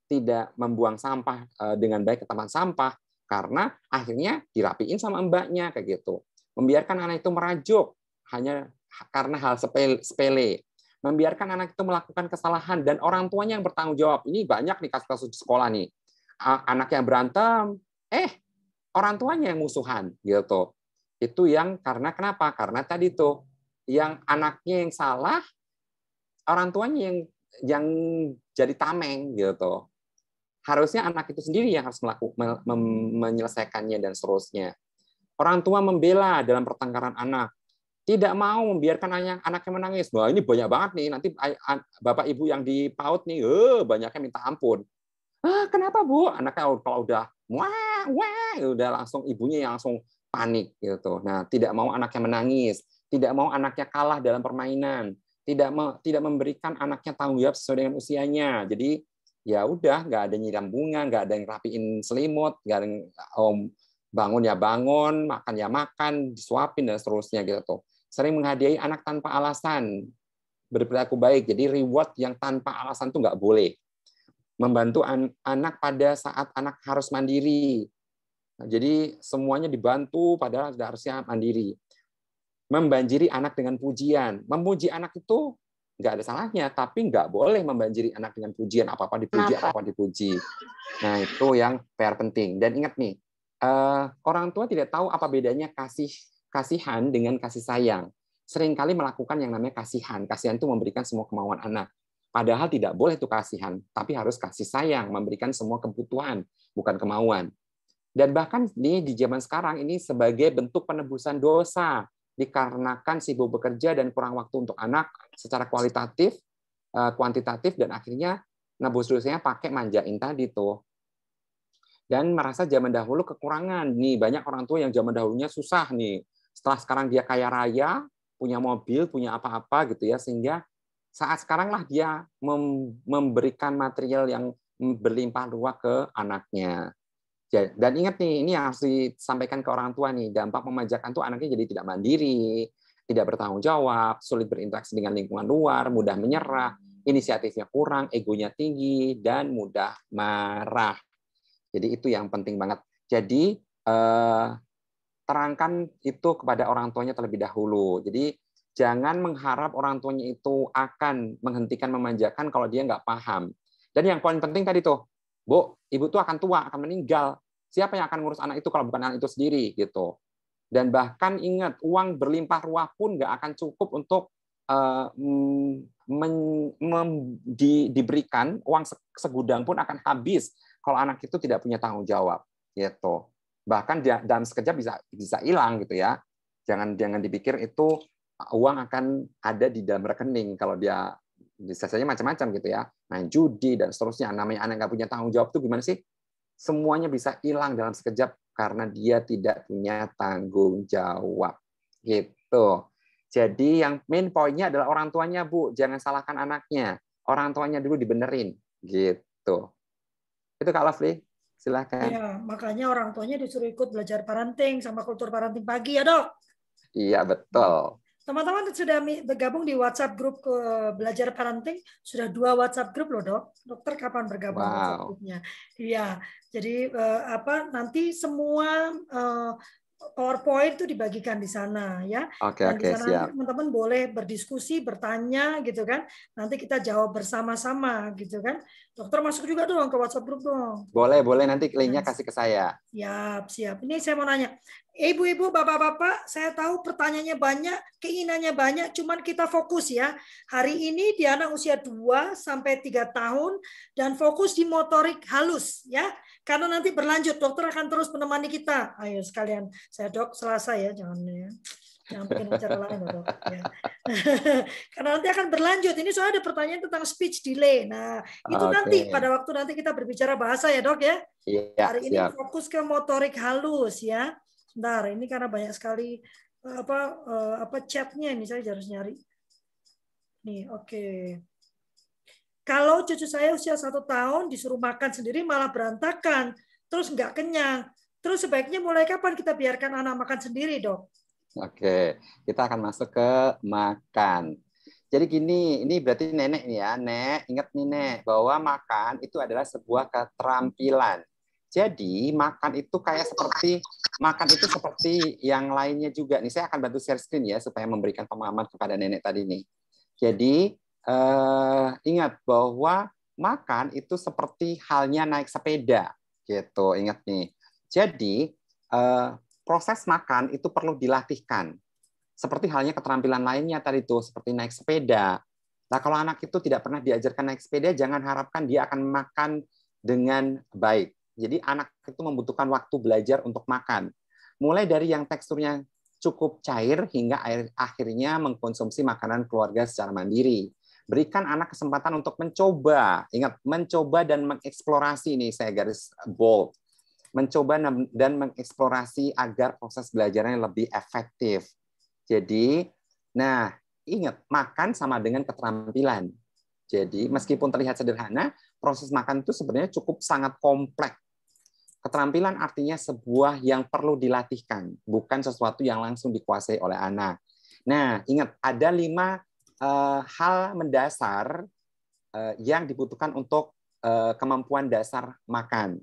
tidak membuang sampah dengan baik ke tempat sampah, karena akhirnya dirapiin sama mbaknya kayak gitu. Membiarkan anak itu merajuk hanya karena hal sepele. Membiarkan anak itu melakukan kesalahan dan orang tuanya yang bertanggung jawab. Ini banyak nih kasus-kasus di sekolah nih. Anak yang berantem, orang tuanya yang musuhan gitu. Itu yang karena kenapa? Karena tadi tuh yang anaknya yang salah, orang tuanya yang jadi tameng gitu. Harusnya anak itu sendiri yang harus menyelesaikannya dan seterusnya. Orang tua membela dalam pertengkaran anak. Tidak mau membiarkan anaknya menangis. Wah, ini banyak banget nih. Nanti bapak ibu yang di PAUD nih, banyaknya minta ampun. Kenapa Bu? Anaknya kalau udah udah langsung ibunya yang langsung panik gitu. Nah, tidak mau anaknya menangis, tidak mau anaknya kalah dalam permainan, tidak memberikan anaknya tanggung jawab sesuai dengan usianya. Jadi ya udah, nggak ada nyiram bunga, nggak ada yang rapiin selimut, nggak ada yang bangun ya bangun, makan ya makan, disuapin dan seterusnya gitu. Sering menghadiahi anak tanpa alasan, berperilaku baik. Jadi reward yang tanpa alasan itu nggak boleh. Membantu anak pada saat anak harus mandiri. Nah, jadi semuanya dibantu padahal harusnya mandiri. Membanjiri anak dengan pujian. Memuji anak itu nggak ada salahnya, tapi nggak boleh membanjiri anak dengan pujian. Apa-apa dipuji, apa-apa dipuji. Nah, itu yang PR penting. Dan ingat nih, orang tua tidak tahu apa bedanya kasihan dengan kasih sayang. Seringkali melakukan yang namanya kasihan. Kasihan itu memberikan semua kemauan anak. Padahal tidak boleh itu kasihan, tapi harus kasih sayang, memberikan semua kebutuhan, bukan kemauan. Dan bahkan di zaman sekarang ini sebagai bentuk penebusan dosa, dikarenakan sibuk bekerja dan kurang waktu untuk anak secara kualitatif, kuantitatif, dan akhirnya nebus dosanya pakai manjain tadi tuh. Dan merasa zaman dahulu kekurangan. Nih, banyak orang tua yang zaman dahulunya susah nih. Setelah sekarang dia kaya raya, punya mobil, punya apa-apa gitu ya, sehingga saat sekarang lah dia memberikan material yang berlimpah ruah ke anaknya. Dan ingat nih, ini harus disampaikan ke orang tua nih, dampak pemajakan tuh anaknya jadi tidak mandiri, tidak bertanggung jawab, sulit berinteraksi dengan lingkungan luar, mudah menyerah, inisiatifnya kurang, egonya tinggi, dan mudah marah. Jadi itu yang penting banget. Jadi terangkan itu kepada orang tuanya terlebih dahulu. Jadi jangan mengharap orang tuanya itu akan menghentikan memanjakan kalau dia nggak paham. Dan yang paling penting tadi tuh, Bu, ibu tuh akan tua, akan meninggal. Siapa yang akan ngurus anak itu kalau bukan anak itu sendiri gitu. Dan bahkan ingat, uang berlimpah ruah pun nggak akan cukup untuk diberikan, uang segudang pun akan habis kalau anak itu tidak punya tanggung jawab gitu. Bahkan dalam sekejap bisa hilang gitu ya. Jangan dipikir itu uang akan ada di dalam rekening kalau dia bisa saja macam-macam gitu ya, main judi dan seterusnya. Namanya anak nggak punya tanggung jawab tuh gimana sih? Semuanya bisa hilang dalam sekejap karena dia tidak punya tanggung jawab gitu. Jadi yang main poinnya adalah orang tuanya, Bu. Jangan salahkan anaknya. Orang tuanya dulu dibenerin gitu. Itu Kak Lovely. Silakan. Ya, makanya orang tuanya disuruh ikut belajar parenting sama kultur parenting pagi ya, Dok. Iya, betul. Teman-teman sudah bergabung di WhatsApp grup ke belajar parenting, sudah 2 WhatsApp grup loh, Dok. Dokter kapan bergabung WhatsApp grupnya? Iya. Jadi nanti semua PowerPoint itu dibagikan di sana ya. Dan di sana teman-teman boleh berdiskusi, bertanya gitu kan. Nanti kita jawab bersama-sama gitu kan. Dokter masuk juga dong ke WhatsApp grup dong. Boleh nanti linknya kasih ke saya. Siap. Ini saya mau nanya. Ibu-ibu, bapak-bapak, saya tahu pertanyaannya banyak, keinginannya banyak, cuman kita fokus ya. Hari ini Diana usia 2 sampai 3 tahun dan fokus di motorik halus ya. Karena nanti berlanjut, dokter akan terus menemani kita. Ayo sekalian, saya Dok Selasa ya, jangan bikin acara lain Dok. Ya. Karena nanti akan berlanjut. Ini soalnya ada pertanyaan tentang speech delay. Nah, itu nanti pada waktu nanti kita berbicara bahasa ya Dok ya. Hari ini fokus ke motorik halus ya. Sebentar, ini karena banyak sekali chatnya ini saya harus nyari. Nih, oke. Kalau cucu saya usia 1 tahun disuruh makan sendiri malah berantakan, terus nggak kenyang. Terus sebaiknya mulai kapan kita biarkan anak makan sendiri, Dok? Oke, kita akan masuk ke makan. Jadi gini, ini berarti nenek nih ya, Nek. Ingat nih, Nek, bahwa makan itu adalah sebuah keterampilan. Jadi makan itu seperti yang lainnya juga. Nih saya akan bantu share screen ya supaya memberikan pemahaman kepada nenek tadi nih. Jadi ingat bahwa makan itu seperti halnya naik sepeda gitu. Ingat nih. Jadi proses makan itu perlu dilatihkan. Seperti halnya keterampilan lainnya tadi itu seperti naik sepeda. Nah, kalau anak itu tidak pernah diajarkan naik sepeda, jangan harapkan dia akan makan dengan baik. Jadi anak itu membutuhkan waktu belajar untuk makan. Mulai dari yang teksturnya cukup cair hingga akhirnya mengkonsumsi makanan keluarga secara mandiri. Berikan anak kesempatan untuk mencoba. Ingat, mencoba dan mengeksplorasi ini saya garis bold. Mencoba dan mengeksplorasi agar proses belajarnya lebih efektif. Jadi, ingat, makan sama dengan keterampilan. Jadi, meskipun terlihat sederhana, proses makan itu sebenarnya cukup sangat kompleks. Keterampilan artinya sebuah yang perlu dilatihkan, bukan sesuatu yang langsung dikuasai oleh anak. Nah, ingat, ada 5 hal mendasar yang dibutuhkan untuk kemampuan dasar makan.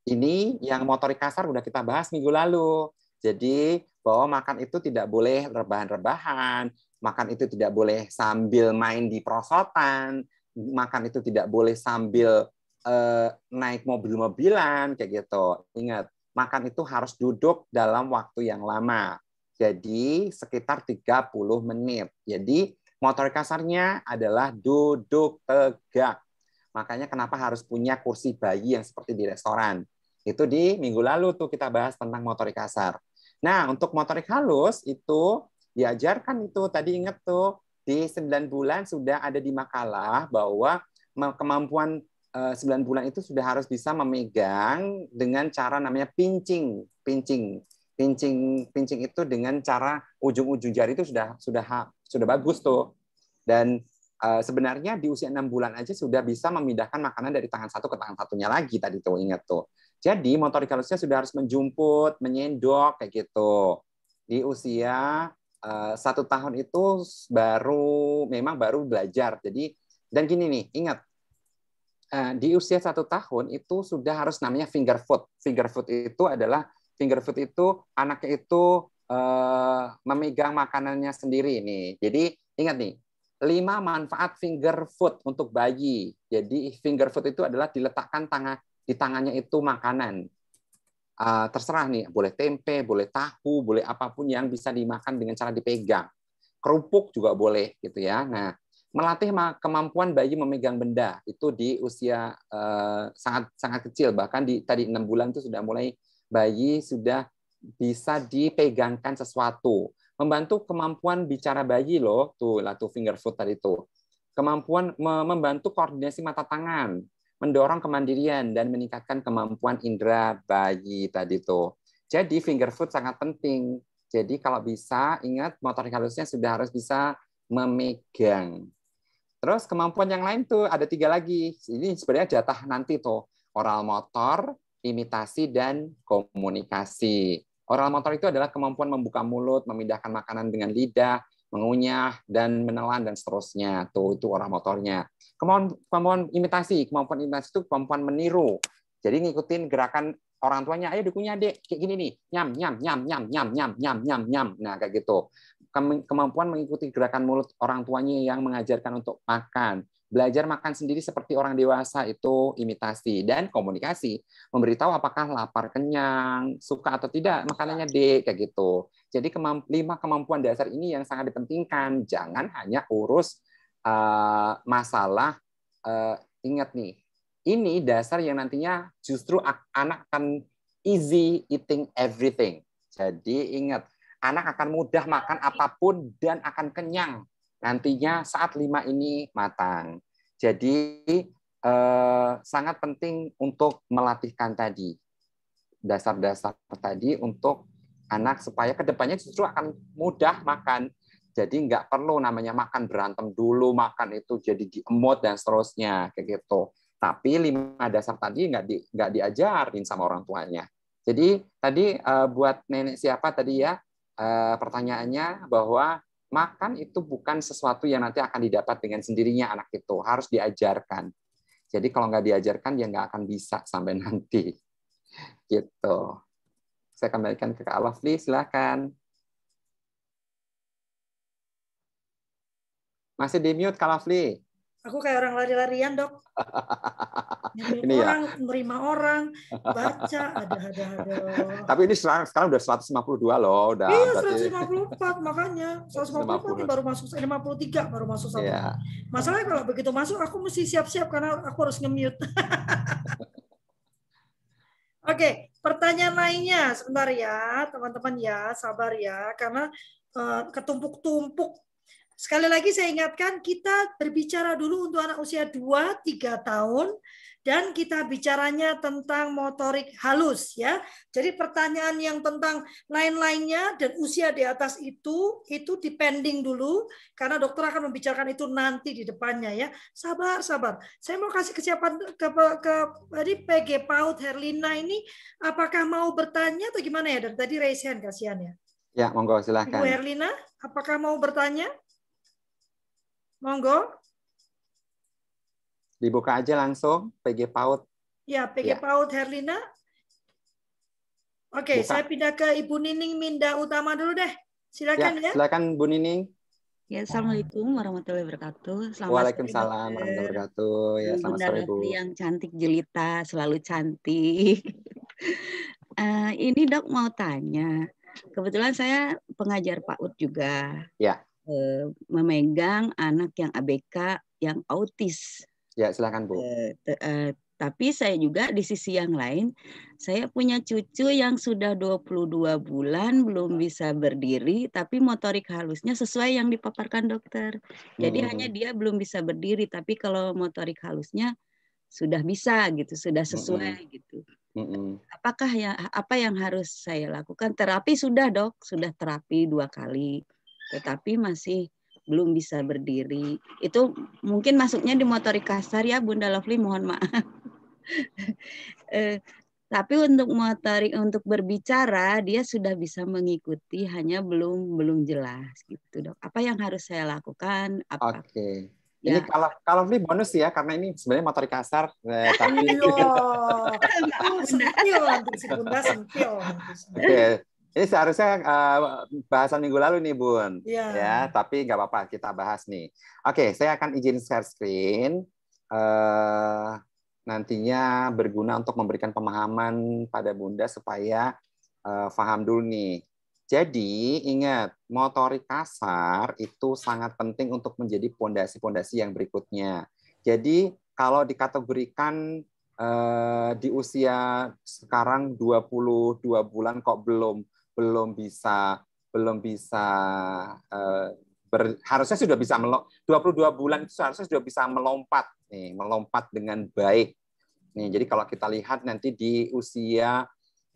Ini yang motorik kasar udah kita bahas minggu lalu. Jadi, bahwa makan itu tidak boleh rebahan-rebahan, makan itu tidak boleh sambil main di perosotan, makan itu tidak boleh sambil naik mobil-mobilan kayak gitu. Ingat, makan itu harus duduk dalam waktu yang lama. Jadi sekitar 30 menit. Jadi motorik kasarnya adalah duduk tegak. Makanya kenapa harus punya kursi bayi yang seperti di restoran. Itu di minggu lalu tuh kita bahas tentang motorik kasar. Nah, untuk motorik halus itu diajarkan itu tadi ingat tuh di 9 bulan sudah ada di makalah bahwa kemampuan 9 bulan itu sudah harus bisa memegang dengan cara namanya pinching itu dengan cara ujung-ujung jari itu sudah bagus tuh. Dan sebenarnya di usia 6 bulan aja sudah bisa memindahkan makanan dari tangan satu ke tangan satunya lagi tadi tuh, ingat tuh. Jadi motorik halusnya sudah harus menjumput, menyendok kayak gitu. Di usia 1 tahun itu memang baru belajar. Jadi dan gini nih, ingat di usia 1 tahun itu sudah harus namanya finger food. Finger food itu anaknya itu memegang makanannya sendiri nih. Jadi ingat nih, 5 manfaat finger food untuk bayi. Jadi finger food itu adalah diletakkan di tangannya itu makanan. Terserah nih, boleh tempe, boleh tahu, boleh apapun yang bisa dimakan dengan cara dipegang. Kerupuk juga boleh gitu ya. Nah, melatih kemampuan bayi memegang benda itu di usia sangat sangat kecil, bahkan tadi 6 bulan itu sudah mulai bayi sudah bisa dipegangkan sesuatu. Membantu kemampuan bicara bayi loh, tuh finger food tadi tuh. Kemampuan membantu koordinasi mata tangan, mendorong kemandirian dan meningkatkan kemampuan indera bayi tadi tuh. Jadi finger food sangat penting. Jadi kalau bisa ingat motorik halusnya sudah harus bisa memegang. Terus kemampuan yang lain tuh ada 3 lagi. Ini sebenarnya jatah nanti tuh. Oral motor, imitasi, dan komunikasi. Oral motor itu adalah kemampuan membuka mulut, memindahkan makanan dengan lidah, mengunyah, dan menelan, dan seterusnya. Tuh, itu oral motornya. Kemampuan imitasi itu kemampuan meniru. Jadi ngikutin gerakan orang tuanya, ayo dikunyah dek, kayak gini nih, nyam, nyam, nyam, nyam, nyam, nyam, nyam, nyam, nyam. Nah, kayak gitu. Kemampuan mengikuti gerakan mulut orang tuanya yang mengajarkan untuk makan. Belajar makan sendiri seperti orang dewasa itu imitasi. Dan komunikasi, memberitahu apakah lapar, kenyang, suka atau tidak makanannya dek, kayak gitu. Jadi 5 kemampuan dasar ini yang sangat dipentingkan. Jangan hanya urus masalah, ingat nih, ini dasar yang nantinya justru anak akan easy eating everything. Jadi ingat, anak akan mudah makan apapun dan akan kenyang nantinya saat 5 ini matang. Jadi sangat penting untuk melatihkan tadi dasar-dasar tadi untuk anak supaya kedepannya justru akan mudah makan. Jadi nggak perlu namanya makan berantem dulu, makan itu jadi diemot dan seterusnya kayak gitu. Tapi 5 dasar tadi nggak diajarin sama orang tuanya. Jadi tadi buat nenek siapa tadi ya, pertanyaannya bahwa makan itu bukan sesuatu yang nanti akan didapat dengan sendirinya, anak itu harus diajarkan. Jadi kalau nggak diajarkan ya nggak akan bisa sampai nanti. Gitu. Saya kembalikan ke Kak Lovely, silakan. Masih di mute Kak Lovely. Aku kayak orang lari-larian, Dok. Ini orang, ya. menerima orang, baca, ada. Tapi ini sekarang udah 152 loh, udah. Iya, Berarti 154 makanya. 154 baru masuk, 53 baru masuk satu. Iya. Masalahnya kalau begitu masuk, aku mesti siap-siap karena aku harus nge-mute. Oke, pertanyaan lainnya sebentar ya, teman-teman ya, sabar ya, karena ketumpuk-tumpuk. Sekali lagi saya ingatkan, kita berbicara dulu untuk anak usia 2-3 tahun, dan kita bicaranya tentang motorik halus ya. Jadi pertanyaan yang tentang lain-lainnya dan usia di atas itu depending dulu, karena dokter akan membicarakan itu nanti di depannya ya. Sabar. Saya mau kasih kesiapan ke PG PAUD Herlina ini, apakah mau bertanya atau gimana ya? Dan tadi raise hand kasihan ya. Ya, monggo silakan. Ibu Herlina, apakah mau bertanya? Monggo. Dibuka aja langsung PG PAUD. Ya, PG PAUD Herlina. Oke, saya pindah ke Ibu Nining Minda Utama dulu deh. Silakan ya. Silakan Bu Nining. Ya, Assalamualaikum warahmatullahi wabarakatuh. Waalaikumsalam warahmatullahi wabarakatuh. Ya, selamat sore Bu. Yang cantik jelita, selalu cantik. Ini Dok mau tanya. Kebetulan saya pengajar PAUD juga. Ya. Memegang anak yang ABK yang autis. Ya, silakan Bu. Tapi saya juga di sisi yang lain, saya punya cucu yang sudah 22 bulan belum bisa berdiri, tapi motorik halusnya sesuai yang dipaparkan dokter. Jadi hanya dia belum bisa berdiri, tapi kalau motorik halusnya sudah bisa gitu, sudah sesuai gitu. Apakah apa yang harus saya lakukan? Terapi sudah Dok, sudah terapi 2 kali. Tetapi masih belum bisa berdiri. Itu mungkin masuknya di motorik kasar ya Bunda Lovely, mohon maaf. Tapi untuk motorik untuk berbicara dia sudah bisa mengikuti, hanya belum jelas gitu dok. Apa yang harus saya lakukan? Oke. Ya. Ini kalau ini bonus ya, karena ini sebenarnya motorik kasar, tapi sentil nanti si Bunda sentil. Oke. Ini seharusnya bahasan minggu lalu nih Bun, ya, tapi nggak apa-apa kita bahas nih. Oke, saya akan izin share screen. Nantinya berguna untuk memberikan pemahaman pada Bunda supaya paham dulu nih. Jadi ingat, motorik kasar itu sangat penting untuk menjadi pondasi-pondasi yang berikutnya. Jadi kalau dikategorikan di usia sekarang 22 bulan kok belum bisa harusnya sudah bisa 22 bulan itu seharusnya sudah bisa melompat dengan baik. Nih, jadi kalau kita lihat nanti di usia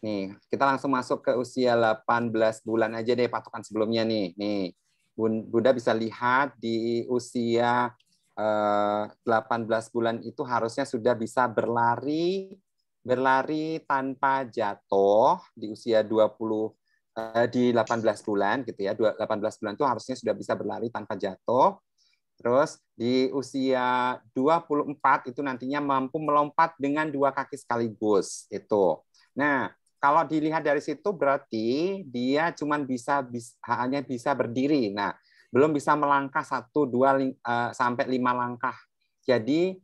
nih, kita langsung masuk ke usia 18 bulan aja deh patokan sebelumnya nih. Nih, Bunda bisa lihat di usia 18 bulan itu harusnya sudah bisa berlari tanpa jatuh di usia 18 bulan gitu ya. 18 bulan itu harusnya sudah bisa berlari tanpa jatuh. Terus di usia 24 itu nantinya mampu melompat dengan 2 kaki sekaligus itu. Nah, kalau dilihat dari situ berarti dia hanya bisa berdiri. Nah, belum bisa melangkah 1, 2 sampai 5 langkah. Jadi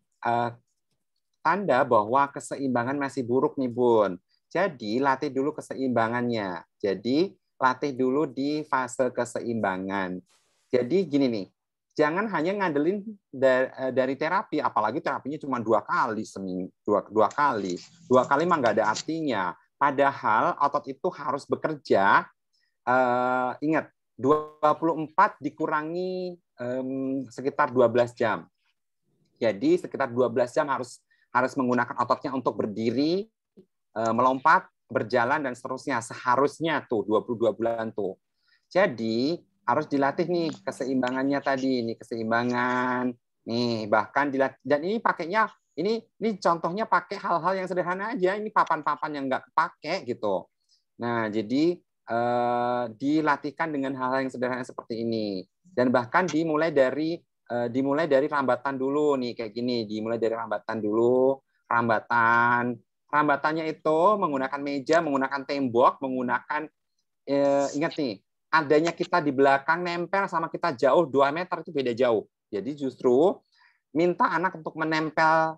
tanda bahwa keseimbangan masih buruk nih Bun. Jadi latih dulu keseimbangannya. Jadi latih dulu di fase keseimbangan. Jadi gini nih, jangan hanya ngandelin dari terapi, apalagi terapinya cuma 2 kali seminggu, 2 kali. 2 kali mah nggak ada artinya. Padahal otot itu harus bekerja. Ingat, 24 dikurangi sekitar 12 jam. Jadi sekitar 12 jam harus menggunakan ototnya untuk berdiri, melompat, berjalan, dan seterusnya. Seharusnya tuh 22 bulan tuh. Jadi harus dilatih nih keseimbangannya tadi, nih keseimbangan. Nih, bahkan dilatih, dan ini pakainya, ini contohnya pakai hal-hal yang sederhana aja, ini papan-papan yang nggak kepake gitu. Nah, jadi dilatihkan dengan hal-hal yang sederhana seperti ini. Dan bahkan dimulai dari rambatan dulu nih, kayak gini, dimulai dari rambatan dulu, rambatannya itu menggunakan meja, menggunakan tembok, menggunakan ingat nih, adanya kita di belakang nempel sama kita jauh 2 meter itu beda jauh. Jadi justru minta anak untuk menempel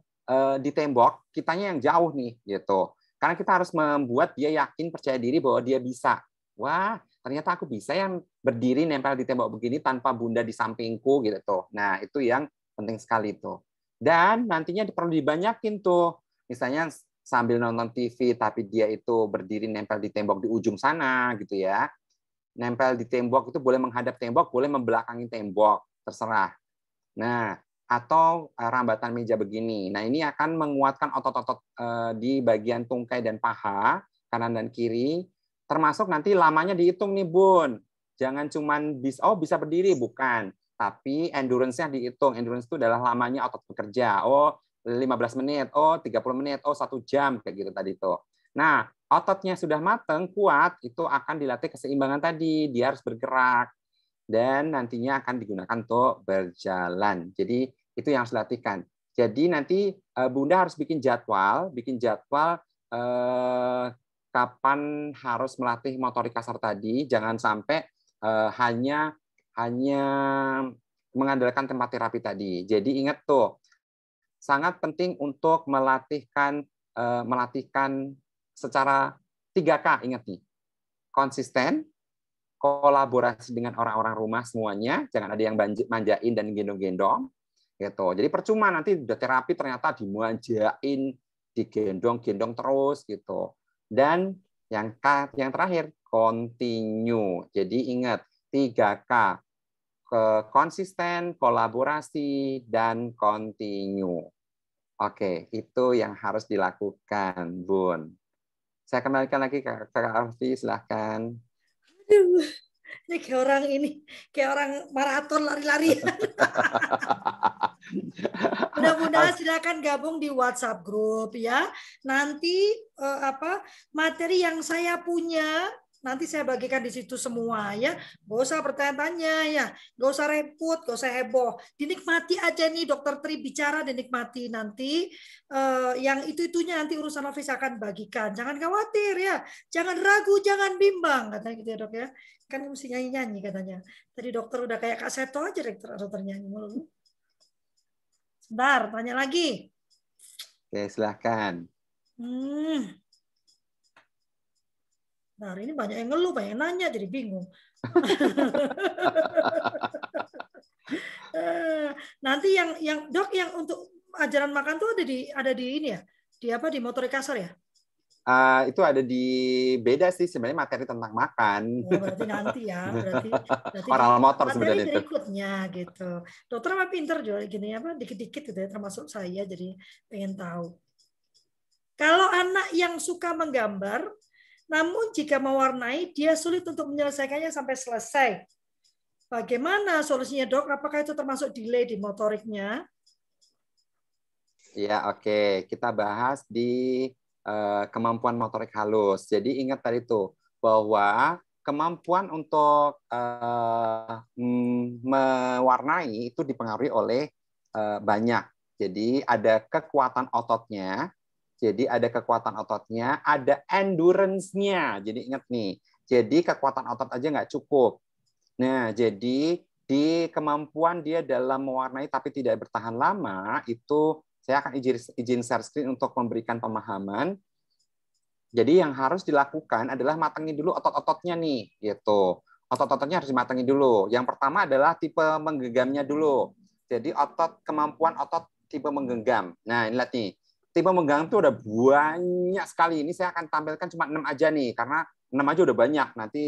di tembok, kitanya yang jauh nih gitu. Karena kita harus membuat dia yakin, percaya diri bahwa dia bisa. Wah, ternyata aku bisa yang berdiri nempel di tembok begini tanpa Bunda di sampingku gitu. Nah, itu yang penting sekali tuh. Dan nantinya perlu dibanyakin tuh. Misalnya sambil nonton TV tapi dia itu berdiri nempel di tembok di ujung sana gitu ya. Nempel di tembok itu boleh menghadap tembok, boleh membelakangi tembok, terserah. Nah, atau rambatan meja begini. Nah, ini akan menguatkan otot-otot di bagian tungkai dan paha, kanan dan kiri. Termasuk nanti lamanya dihitung nih, Bun. Jangan cuman bisa berdiri, bukan. Tapi endurance-nya dihitung. Endurance itu adalah lamanya otot bekerja. 15 menit, 30 menit, 1 jam, kayak gitu tadi tuh. Nah, ototnya sudah matang, kuat, itu akan dilatih keseimbangan tadi. Dia harus bergerak. Dan nantinya akan digunakan untuk berjalan. Jadi itu yang harus dilatihkan. Jadi nanti Bunda harus bikin jadwal kapan harus melatih motorik kasar tadi. Jangan sampai hanya mengandalkan tempat terapi tadi. Jadi ingat tuh, sangat penting untuk melatihkan secara 3K, ingat nih. Konsisten, kolaborasi dengan orang-orang rumah semuanya, jangan ada yang manjain dan gendong-gendong gitu. Jadi percuma nanti udah terapi ternyata dimanjain, digendong-gendong terus gitu. Dan yang terakhir, continue. Jadi ingat 3K, konsisten, kolaborasi, dan continue. Oke, itu yang harus dilakukan, Bun. Saya kembalikan lagi ke Kak Alfi, silahkan. Ini kayak orang maraton lari-larian. Mudah-mudahan silakan gabung di WhatsApp grup ya. Nanti materi yang saya punya nanti saya bagikan di situ semua ya. Gak usah bertanya-tanya ya, gak usah repot, gak usah heboh. Dinikmati aja nih Dokter Tri bicara, dinikmati. Nanti yang itu-itunya nanti urusan office akan bagikan. Jangan khawatir ya, jangan ragu, jangan bimbang katanya gitu ya Dok ya. Kan mesti nyanyi-nyanyi katanya. Tadi dokter udah kayak Kak Seto aja dokter nyanyi mulu. Sebentar, tanya lagi. Oke, silahkan. Nah, ini banyak yang ngeluh, banyak yang nanya, jadi bingung. Nanti yang dok yang untuk ajaran makan tuh ada di ini ya, di motorik kasar ya? Itu ada di beda sih sebenarnya materi tentang makan. Oh, berarti nanti ya, berarti oral motor materi sebenarnya itu. berikutnya gitu. Dokter apa pinter juga gini apa dikit-dikit gitu ya, termasuk saya jadi pengen tahu. Kalau anak yang suka menggambar, namun jika mewarnai dia sulit untuk menyelesaikannya sampai selesai. Bagaimana solusinya dok? Apakah itu termasuk delay di motoriknya? Ya oke. Kita bahas di kemampuan motorik halus. Jadi ingat tadi tuh bahwa kemampuan untuk mewarnai itu dipengaruhi oleh banyak. Jadi ada kekuatan ototnya. Jadi ada kekuatan ototnya, ada endurance-nya. Jadi ingat nih. Jadi kekuatan otot aja nggak cukup. Nah, jadi di kemampuan dia dalam mewarnai tapi tidak bertahan lama itu saya akan izin share screen untuk memberikan pemahaman. Jadi yang harus dilakukan adalah matangin dulu otot-ototnya nih, gitu. Otot-ototnya harus dimatangin dulu. Yang pertama adalah tipe menggenggamnya dulu. Jadi kemampuan otot tipe menggenggam. Nah, ini lihat nih. Tipe menggenggam itu udah banyak sekali. Ini saya akan tampilkan cuma 6 aja nih, karena 6 aja udah banyak. Nanti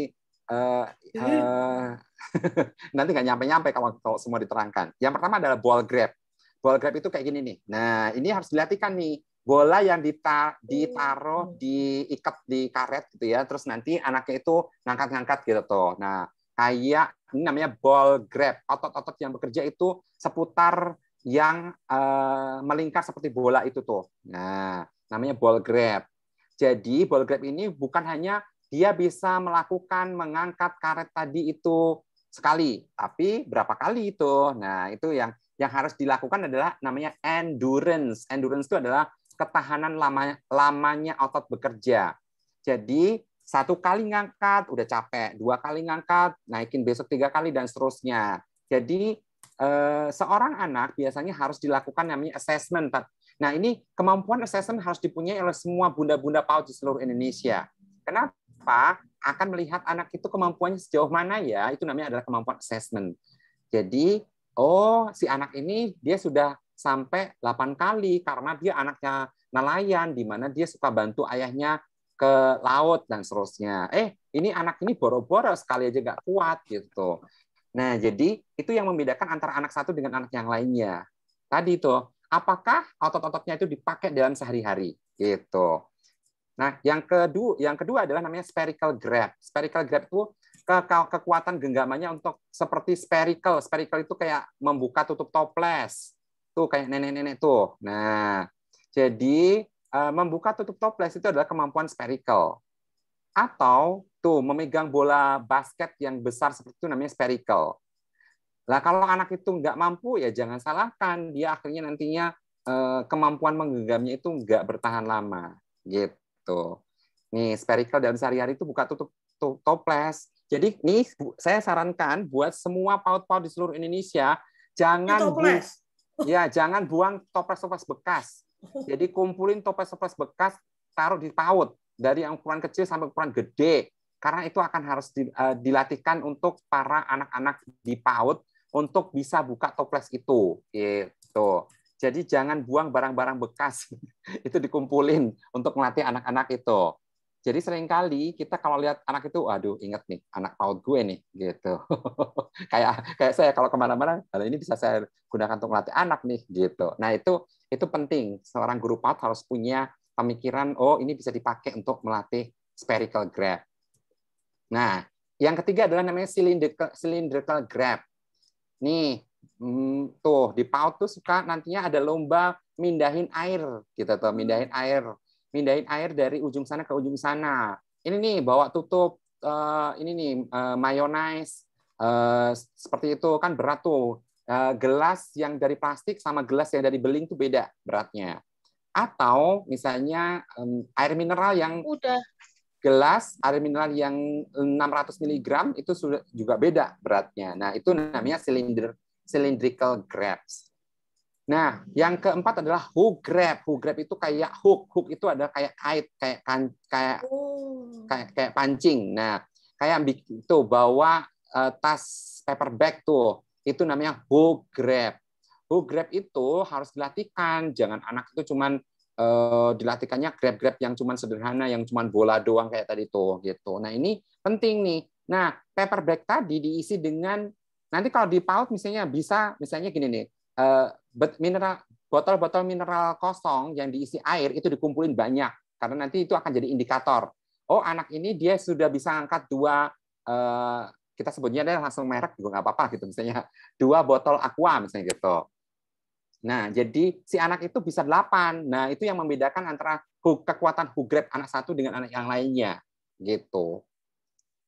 nanti nggak nyampe-nyampe kalau semua diterangkan. Yang pertama adalah ball grab. Ball grab itu kayak gini nih. Nah, ini harus dilatihkan nih. Bola yang ditaruh, diikat di karet gitu ya. Terus nanti anaknya itu ngangkat-ngangkat gitu tuh. Nah, kayak ini namanya ball grab. Otot-otot yang bekerja itu seputar yang melingkar seperti bola itu tuh. Nah, namanya ball grab. Jadi ball grab ini bukan hanya dia bisa melakukan mengangkat karet tadi itu sekali, tapi berapa kali itu? Nah, itu yang harus dilakukan adalah namanya endurance. Endurance itu adalah ketahanan lamanya otot bekerja. Jadi 1 kali ngangkat udah capek, 2 kali ngangkat naikin besok 3 kali dan seterusnya. Jadi seorang anak biasanya harus dilakukan namanya assessment. Nah, ini kemampuan assessment harus dipunyai oleh semua bunda-bunda PAUD di seluruh Indonesia. Kenapa? Akan melihat anak itu kemampuannya sejauh mana ya, itu namanya adalah kemampuan assessment. Jadi, si anak ini dia sudah sampai 8 kali karena dia anaknya nelayan, di mana dia suka bantu ayahnya ke laut dan seterusnya. Ini anak ini boro-boro sekali aja nggak kuat gitu. Nah, jadi itu yang membedakan antara anak satu dengan anak yang lainnya. Tadi itu, apakah otot-ototnya itu dipakai dalam sehari-hari gitu. Nah, yang kedua adalah namanya spherical grab. Spherical grab itu kekuatan genggamannya untuk seperti spherical. Spherical itu kayak membuka tutup toples. Tuh kayak nenek-nenek tuh. Nah, jadi membuka tutup toples itu adalah kemampuan spherical. Atau tuh memegang bola basket yang besar seperti itu namanya spherical. Nah, kalau anak itu nggak mampu ya jangan salahkan. Dia akhirnya nantinya kemampuan menggenggamnya itu nggak bertahan lama. Gitu. Nih, spherical dalam sehari-hari itu buka tutup toples. Jadi nih saya sarankan buat semua PAUD-PAUD di seluruh Indonesia jangan buang toples-toples bekas. Jadi kumpulin toples-toples bekas, taruh di PAUD dari yang ukuran kecil sampai ukuran gede. Karena itu akan harus dilatihkan untuk para anak-anak di PAUD untuk bisa buka toples itu. Gitu. Jadi jangan buang barang-barang bekas. Itu dikumpulin untuk melatih anak-anak itu. Jadi seringkali kita kalau lihat anak itu, waduh ingat nih, anak PAUD gue nih. Gitu. kayak saya kalau kemana-mana, ini bisa saya gunakan untuk melatih anak nih. Gitu. Nah itu penting. Seorang guru PAUD harus punya pemikiran, ini bisa dipakai untuk melatih spherical grab. Nah, Yang ketiga adalah namanya cylindrical grab. Nih, tuh di PAUD tuh suka nantinya ada lomba mindahin air gitu tuh, mindahin air dari ujung sana ke ujung sana. Ini nih bawa tutup ini nih mayonnaise seperti itu kan berat tuh. Gelas yang dari plastik sama gelas yang dari beling tuh beda beratnya. Atau misalnya air mineral yang gelas air mineral yang 600 mg itu sudah juga beda beratnya. Nah, itu namanya cylindrical grabs. Nah, yang keempat adalah hook grab. Hook grab itu kayak hook. Hook itu adalah kayak kait, kayak pancing. Nah, kayak itu bawa tas paper bag tuh. Itu namanya hook grab. Hook grab itu harus dilatihkan. Jangan anak itu cuman dilatihkannya grab-grab yang cuman sederhana, yang cuman bola doang kayak tadi tuh gitu. Nah, ini penting nih. Nah, paper bag tadi diisi dengan nanti kalau di PAUD misalnya bisa misalnya gini nih. Botol-botol mineral kosong yang diisi air itu dikumpulin banyak karena nanti itu akan jadi indikator. Oh, anak ini dia sudah bisa angkat dua kita sebutnya deh langsung merek juga nggak apa-apa gitu misalnya 2 botol aqua misalnya gitu. Nah, jadi si anak itu bisa 8. Nah, itu yang membedakan antara kekuatan hook grab anak satu dengan anak yang lainnya. Gitu.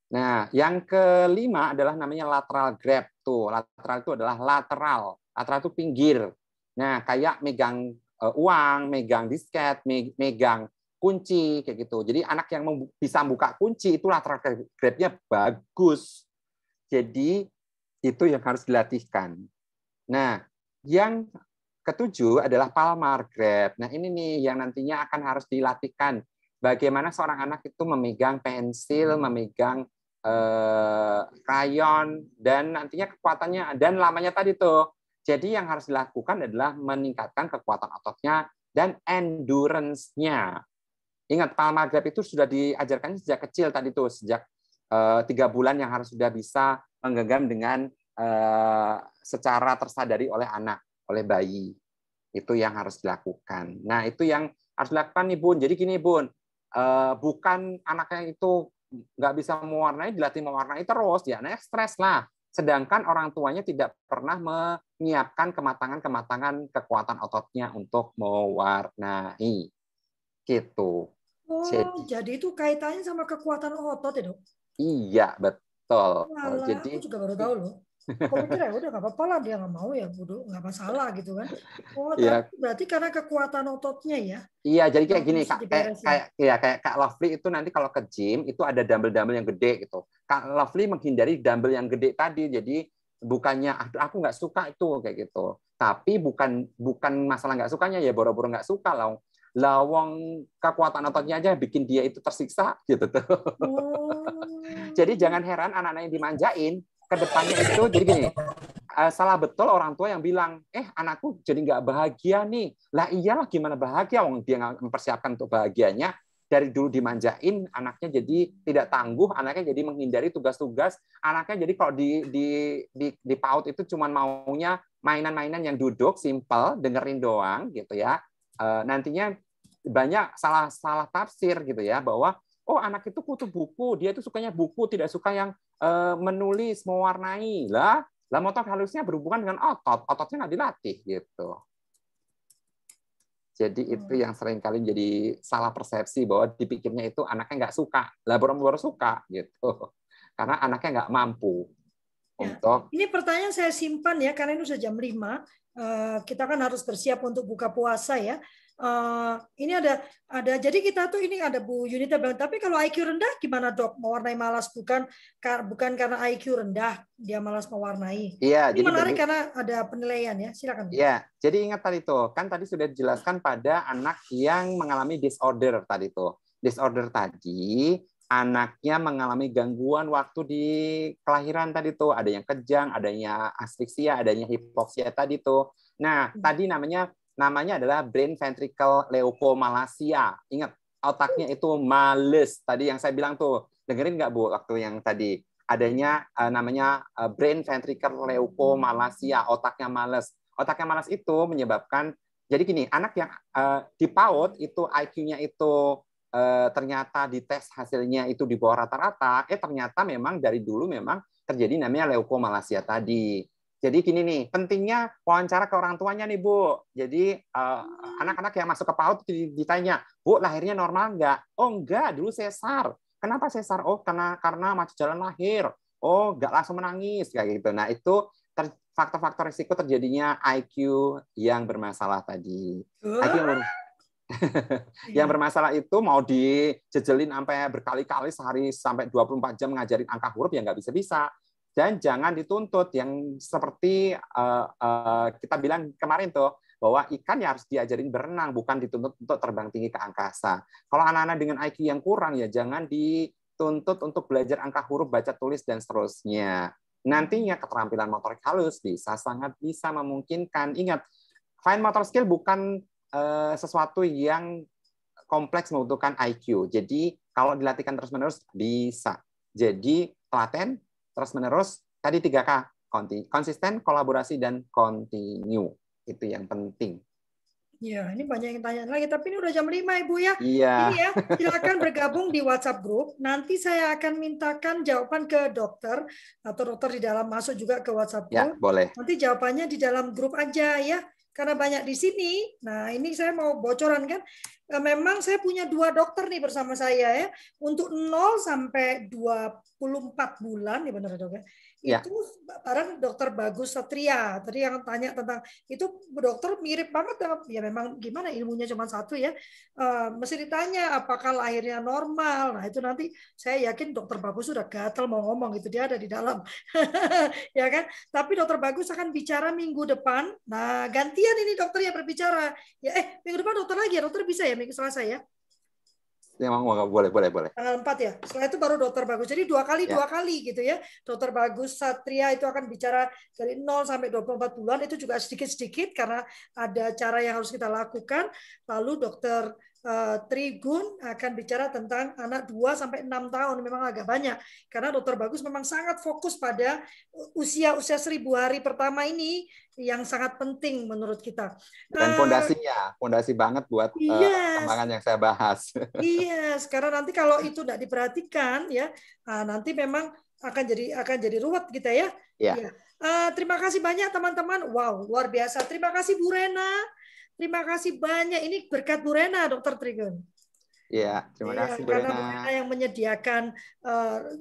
Nah, yang kelima adalah namanya lateral grab. Tuh, lateral itu adalah lateral. Lateral itu pinggir. Nah, kayak megang uang, megang disket, megang kunci, kayak gitu. Jadi anak yang bisa buka kunci, itu lateral grab-nya bagus. Jadi, itu yang harus dilatihkan. Nah, yang ketujuh adalah palmar grab. Nah, ini nih yang nantinya akan harus dilatihkan. Bagaimana seorang anak itu memegang pensil, memegang krayon, dan nantinya kekuatannya, dan lamanya tadi tuh. Jadi yang harus dilakukan adalah meningkatkan kekuatan ototnya dan endurance-nya. Ingat, palmar grab itu sudah diajarkan sejak kecil tadi tuh, sejak 3 bulan yang harus sudah bisa menggenggam dengan secara tersadari oleh anak, oleh bayi. Itu yang harus dilakukan. Nah, itu yang harus dilakukan nih, Bun. Jadi gini, Bun, bukan anaknya itu nggak bisa mewarnai, dilatih mewarnai terus, ya anaknya stres lah. Sedangkan orang tuanya tidak pernah menyiapkan kematangan kekuatan ototnya untuk mewarnai. Gitu. Jadi itu kaitannya sama kekuatan otot ya, Dok? Iya, betul. Walah, Jadi aku juga baru tahu loh. Aku mikir ya udah nggak apa-apa lah dia nggak mau ya, bodoh nggak masalah gitu kan. Oh, ya, tapi berarti karena kekuatan ototnya ya. iya, jadi kayak gini, kayak Kak Lovely itu nanti kalau ke gym itu ada dumbbell yang gede gitu. Kak Lovely menghindari dumbbell yang gede tadi, jadi bukannya aku nggak suka itu kayak gitu. Tapi bukan masalah nggak sukanya ya, boro-boro nggak suka lah. Lawang kekuatan ototnya aja bikin dia itu tersiksa gitu tuh. Jadi jangan heran anak-anak yang dimanjain ke depannya itu jadi gini. Salah betul orang tua yang bilang, anakku jadi nggak bahagia nih. Lah iyalah gimana bahagia, wong dia nggak mempersiapkan untuk bahagianya. Dari dulu dimanjain, anaknya jadi tidak tangguh, anaknya jadi menghindari tugas-tugas, anaknya jadi kalau di PAUD itu cuma maunya mainan-mainan yang duduk, simple, dengerin doang gitu ya. Nantinya banyak salah tafsir gitu ya, bahwa anak itu butuh buku, dia itu sukanya buku, tidak suka yang menulis, mewarnai. Lah motor halusnya berhubungan dengan ototnya nggak dilatih gitu. Jadi itu yang seringkali jadi salah persepsi bahwa dipikirnya itu anaknya nggak suka, lah baru suka gitu, karena anaknya nggak mampu. Untuk ini pertanyaan saya simpan ya, karena ini sudah jam 5. Kita kan harus bersiap untuk buka puasa ya. Ini ada jadi kita tuh ini ada Bu Yunita bilang, tapi kalau IQ rendah gimana, Dok? Mewarnai malas bukan karena IQ rendah dia malas mewarnai. Iya, ini jadi menarik karena ada penilaian ya. Silakan. Iya, jadi ingat tadi tuh, kan tadi sudah dijelaskan pada anak yang mengalami disorder tadi tuh. Disorder tadi anaknya mengalami gangguan waktu di kelahiran tadi tuh, ada yang kejang, adanya asfiksia, adanya hipoksia tadi tuh. Nah, tadi namanya adalah brain ventricle leukomalacia. Ingat, otaknya itu males. Tadi yang saya bilang tuh, dengerin nggak Bu waktu yang tadi adanya namanya brain ventricle leukomalacia, otaknya males. Otaknya malas itu menyebabkan jadi gini, anak yang di PAUD itu IQ-nya itu ternyata di tes hasilnya itu di bawah rata-rata, ternyata memang dari dulu memang terjadi namanya leukemalasia tadi. Jadi gini nih, pentingnya wawancara ke orang tuanya nih Bu. Jadi anak-anak yang masuk ke PAUD ditanya, Bu lahirnya normal nggak? Oh enggak, dulu sesar. Kenapa sesar? Oh karena maju jalan lahir. Oh nggak langsung menangis kayak gitu. Nah itu faktor-faktor risiko terjadinya IQ yang bermasalah tadi. IQ yang bermasalah itu mau dijejelin sampai berkali-kali sehari sampai 24 jam ngajarin angka huruf ya nggak bisa-bisa. Dan jangan dituntut yang seperti kita bilang kemarin tuh, bahwa ikan ya harus diajarin berenang, bukan dituntut untuk terbang tinggi ke angkasa. Kalau anak-anak dengan IQ yang kurang ya jangan dituntut untuk belajar angka huruf, baca tulis dan seterusnya. Nantinya keterampilan motorik halus sangat bisa memungkinkan. Ingat, fine motor skill bukan sesuatu yang kompleks membutuhkan IQ. Jadi kalau dilatihkan terus-menerus bisa. Jadi telaten, terus-menerus, tadi 3K, konsisten, kolaborasi, dan continue. Itu yang penting. Ya, ini banyak yang tanya lagi, tapi ini udah jam 5 Ibu ya. Iya. Ini ya, silakan bergabung di WhatsApp group. Nanti saya akan mintakan jawaban ke dokter, atau dokter di dalam masuk juga ke WhatsApp group. Ya, boleh. Nanti jawabannya di dalam grup aja ya. Karena banyak di sini. Nah, ini saya mau bocoran kan. Memang saya punya 2 dokter nih bersama saya ya. Untuk 0 sampai 24 bulan, ya benar dok ya. Itu bareng dokter Bagus Satria. Tadi yang tanya tentang itu dokter mirip banget. Ya memang gimana ilmunya cuma satu ya. Mesti ditanya apakah lahirnya normal. Nah itu nanti saya yakin dokter Bagus sudah gatel mau ngomong gitu. Dia ada di dalam. Ya kan. Tapi dokter Bagus akan bicara minggu depan. Nah gantian ini dokter yang berbicara. Ya minggu depan dokter lagi ya. Dokter bisa ya minggu Selasa ya. Ya, boleh. Tanggal 4 ya. Setelah itu baru dokter Bagus. Jadi 2 kali gitu ya. Dokter Bagus Satria itu akan bicara dari 0 sampai 24 bulan. Itu juga sedikit-sedikit karena ada cara yang harus kita lakukan. Lalu dokter Trigun akan bicara tentang anak 2 sampai 6 tahun. Memang agak banyak. Karena dokter Bagus memang sangat fokus pada usia 1000 hari pertama ini yang sangat penting menurut kita. Dan fondasi banget buat perkembangan yang saya bahas. Iya, sekarang nanti kalau itu tidak diperhatikan ya, nanti memang akan jadi ruwet kita ya. Iya. Terima kasih banyak teman-teman. Wow, luar biasa. Terima kasih Bu Rena. Terima kasih banyak. Ini berkat Bu Rena, Dokter Trigun. Iya, terima kasih Bu Karena Rena. Bu Rena yang menyediakan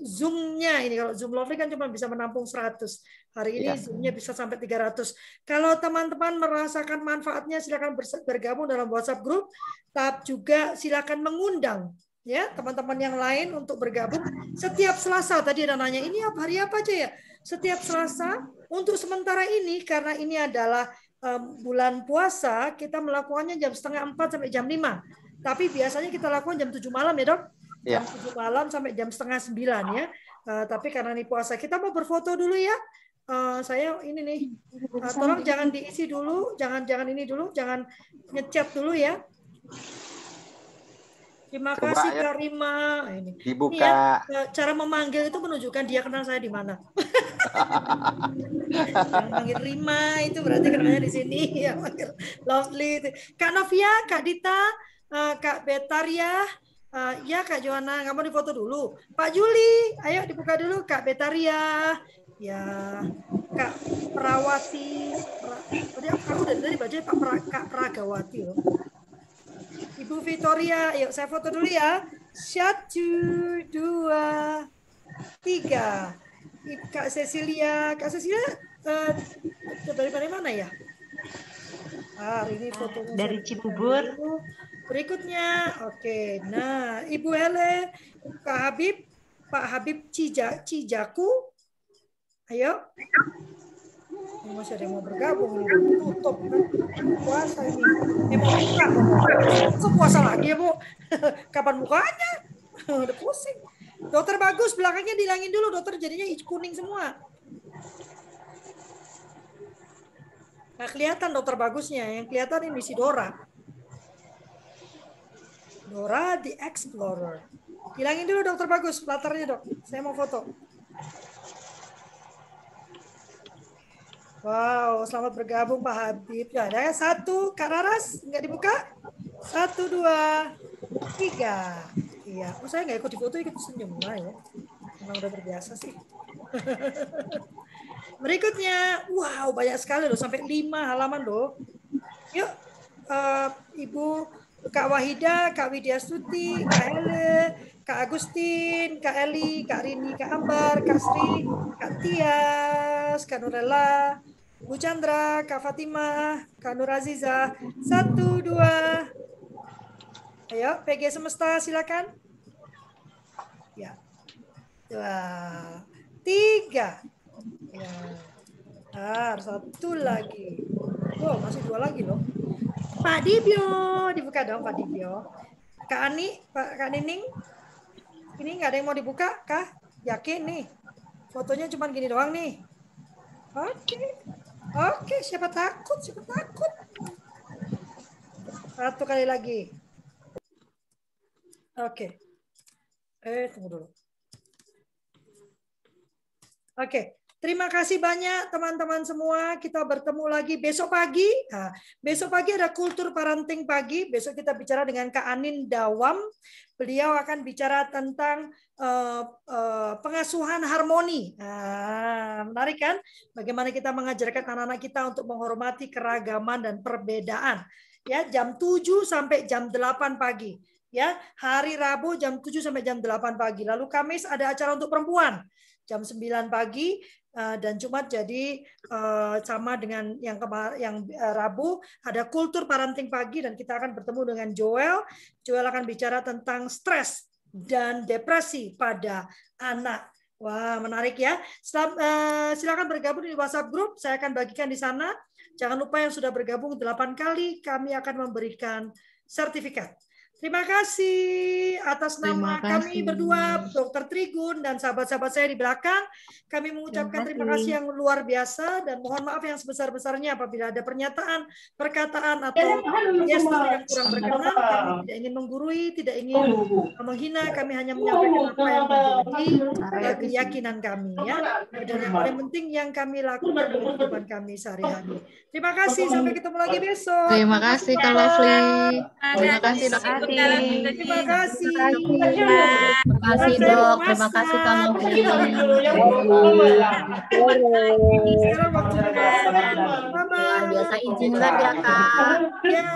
Zoom-nya ini. Kalau Zoom Lovely kan cuma bisa menampung 100. Hari ini Zoom-nya bisa sampai 300. Kalau teman-teman merasakan manfaatnya, silakan bergabung dalam WhatsApp group. Tapi juga silakan mengundang ya teman-teman yang lain untuk bergabung. Setiap Selasa tadi ada nanya ini hari apa aja ya? Setiap Selasa untuk sementara ini karena ini adalah bulan puasa, kita melakukannya jam 3:30 sampai jam 5. Tapi biasanya kita lakukan jam 7 malam ya dok? Jam 7 malam sampai jam 8:30 ya. Tapi karena ini puasa, kita mau berfoto dulu ya. Saya ini nih, tolong jangan diisi dulu, jangan ini dulu, jangan ngechat dulu ya. Terima kasih Kak Rima. Ini. Dibuka. Ini ya, cara memanggil itu menunjukkan dia kenal saya di mana. Yang manggil Rima itu berarti kenalnya di sini. Yang manggil Lovely. Kak Novia, Kak Dita, Kak Betaria, ya Kak Joana, nggak mau difoto dulu. Pak Juli, ayo dibuka dulu Kak Betaria. Ya, Kak Perawati. Tadi aku dari baca Kak Pragawati loh. Ibu Victoria, yuk saya foto dulu ya. 1, 2, 3. Kak Cecilia dari mana ya? Hari ini fotonya dari Cibubur. Berikutnya, oke. Nah, Ibu Hele, Kak Habib, Pak Habib Cijaku. Ayo. Ini masih ada yang mau bergabung nih. Tutup kan. Puasa ini. Mau buka. Kok puasa lagi ya, Bu? Kapan bukanya? Udah pusing. Dokter Bagus, belakangnya dihilangin dulu. Dokter jadinya kuning semua. Nggak kelihatan dokter Bagusnya. Yang kelihatan ini si Dora. Dora the Explorer. Hilangin dulu dokter Bagus. Latarnya dok. Saya mau foto. Wow, selamat bergabung Pak Habib. Ya, ada 1, Kak Raras, nggak dibuka? 1, 2. 3. Iya, saya nggak ikut di foto, ikut senyum lah ya. Memang udah terbiasa sih. Berikutnya, wow banyak sekali loh, sampai 5 halaman loh. Yuk, Ibu Kak Wahida, Kak Widyastuti, Kak Hele, Kak Agustin, Kak Eli, Kak Rini, Kak Ambar, Kak Sri, Kak Tias, Kak Nurella, Bu Chandra, Kak Fatimah, Kak Nur Aziza. 1, 2. Ayo, PG Semesta silakan. Ya. 2, 3. Ya. 1 lagi. Oh, masih 2 lagi loh. Pak Dibyo, dibuka dong Pak Dibyo. Kak Ani, Kak Nining, ini nggak ada yang mau dibuka, kah? Yakin nih? Fotonya cuma gini doang nih. Oke, siapa takut? 1 kali lagi. Oke. Tunggu dulu. Oke. Terima kasih banyak teman-teman semua. Kita bertemu lagi besok pagi. Nah, besok pagi ada kultur parenting pagi. Besok kita bicara dengan Kak Anin Dawam. Beliau akan bicara tentang pengasuhan harmoni. Nah, menarik kan? Bagaimana kita mengajarkan anak-anak kita untuk menghormati keragaman dan perbedaan. Ya, jam 7 sampai jam 8 pagi. Ya, hari Rabu jam 7 sampai jam 8 pagi. Lalu Kamis ada acara untuk perempuan jam 9 pagi. Dan Jumat jadi sama dengan yang Rabu ada kultur parenting pagi dan kita akan bertemu dengan Joel. Joel akan bicara tentang stres dan depresi pada anak. Wah, menarik ya. Silakan bergabung di WhatsApp group. Saya akan bagikan di sana. Jangan lupa yang sudah bergabung 8 kali kami akan memberikan sertifikat. Terima kasih atas nama kami berdua, Dr. Trigun dan sahabat-sahabat saya di belakang. Kami mengucapkan terima kasih yang luar biasa dan mohon maaf yang sebesar-besarnya apabila ada pernyataan, perkataan atau gestur yang kurang berkenan. Kami tidak ingin menggurui, tidak ingin menghina, kami hanya menyampaikan apa yang menjadi keyakinan kami ya. Dan yang paling penting yang kami lakukan di kehidupan kami sehari-hari. Terima kasih, sampai ketemu lagi besok. Terima kasih Kak Lovely. Terima kasih Dok. Terima kasih. Terima kasih Dok. Terima kasih Kak Lovely. Sekarang waktunya masak. Biasa izin lab ya Kak. Ya.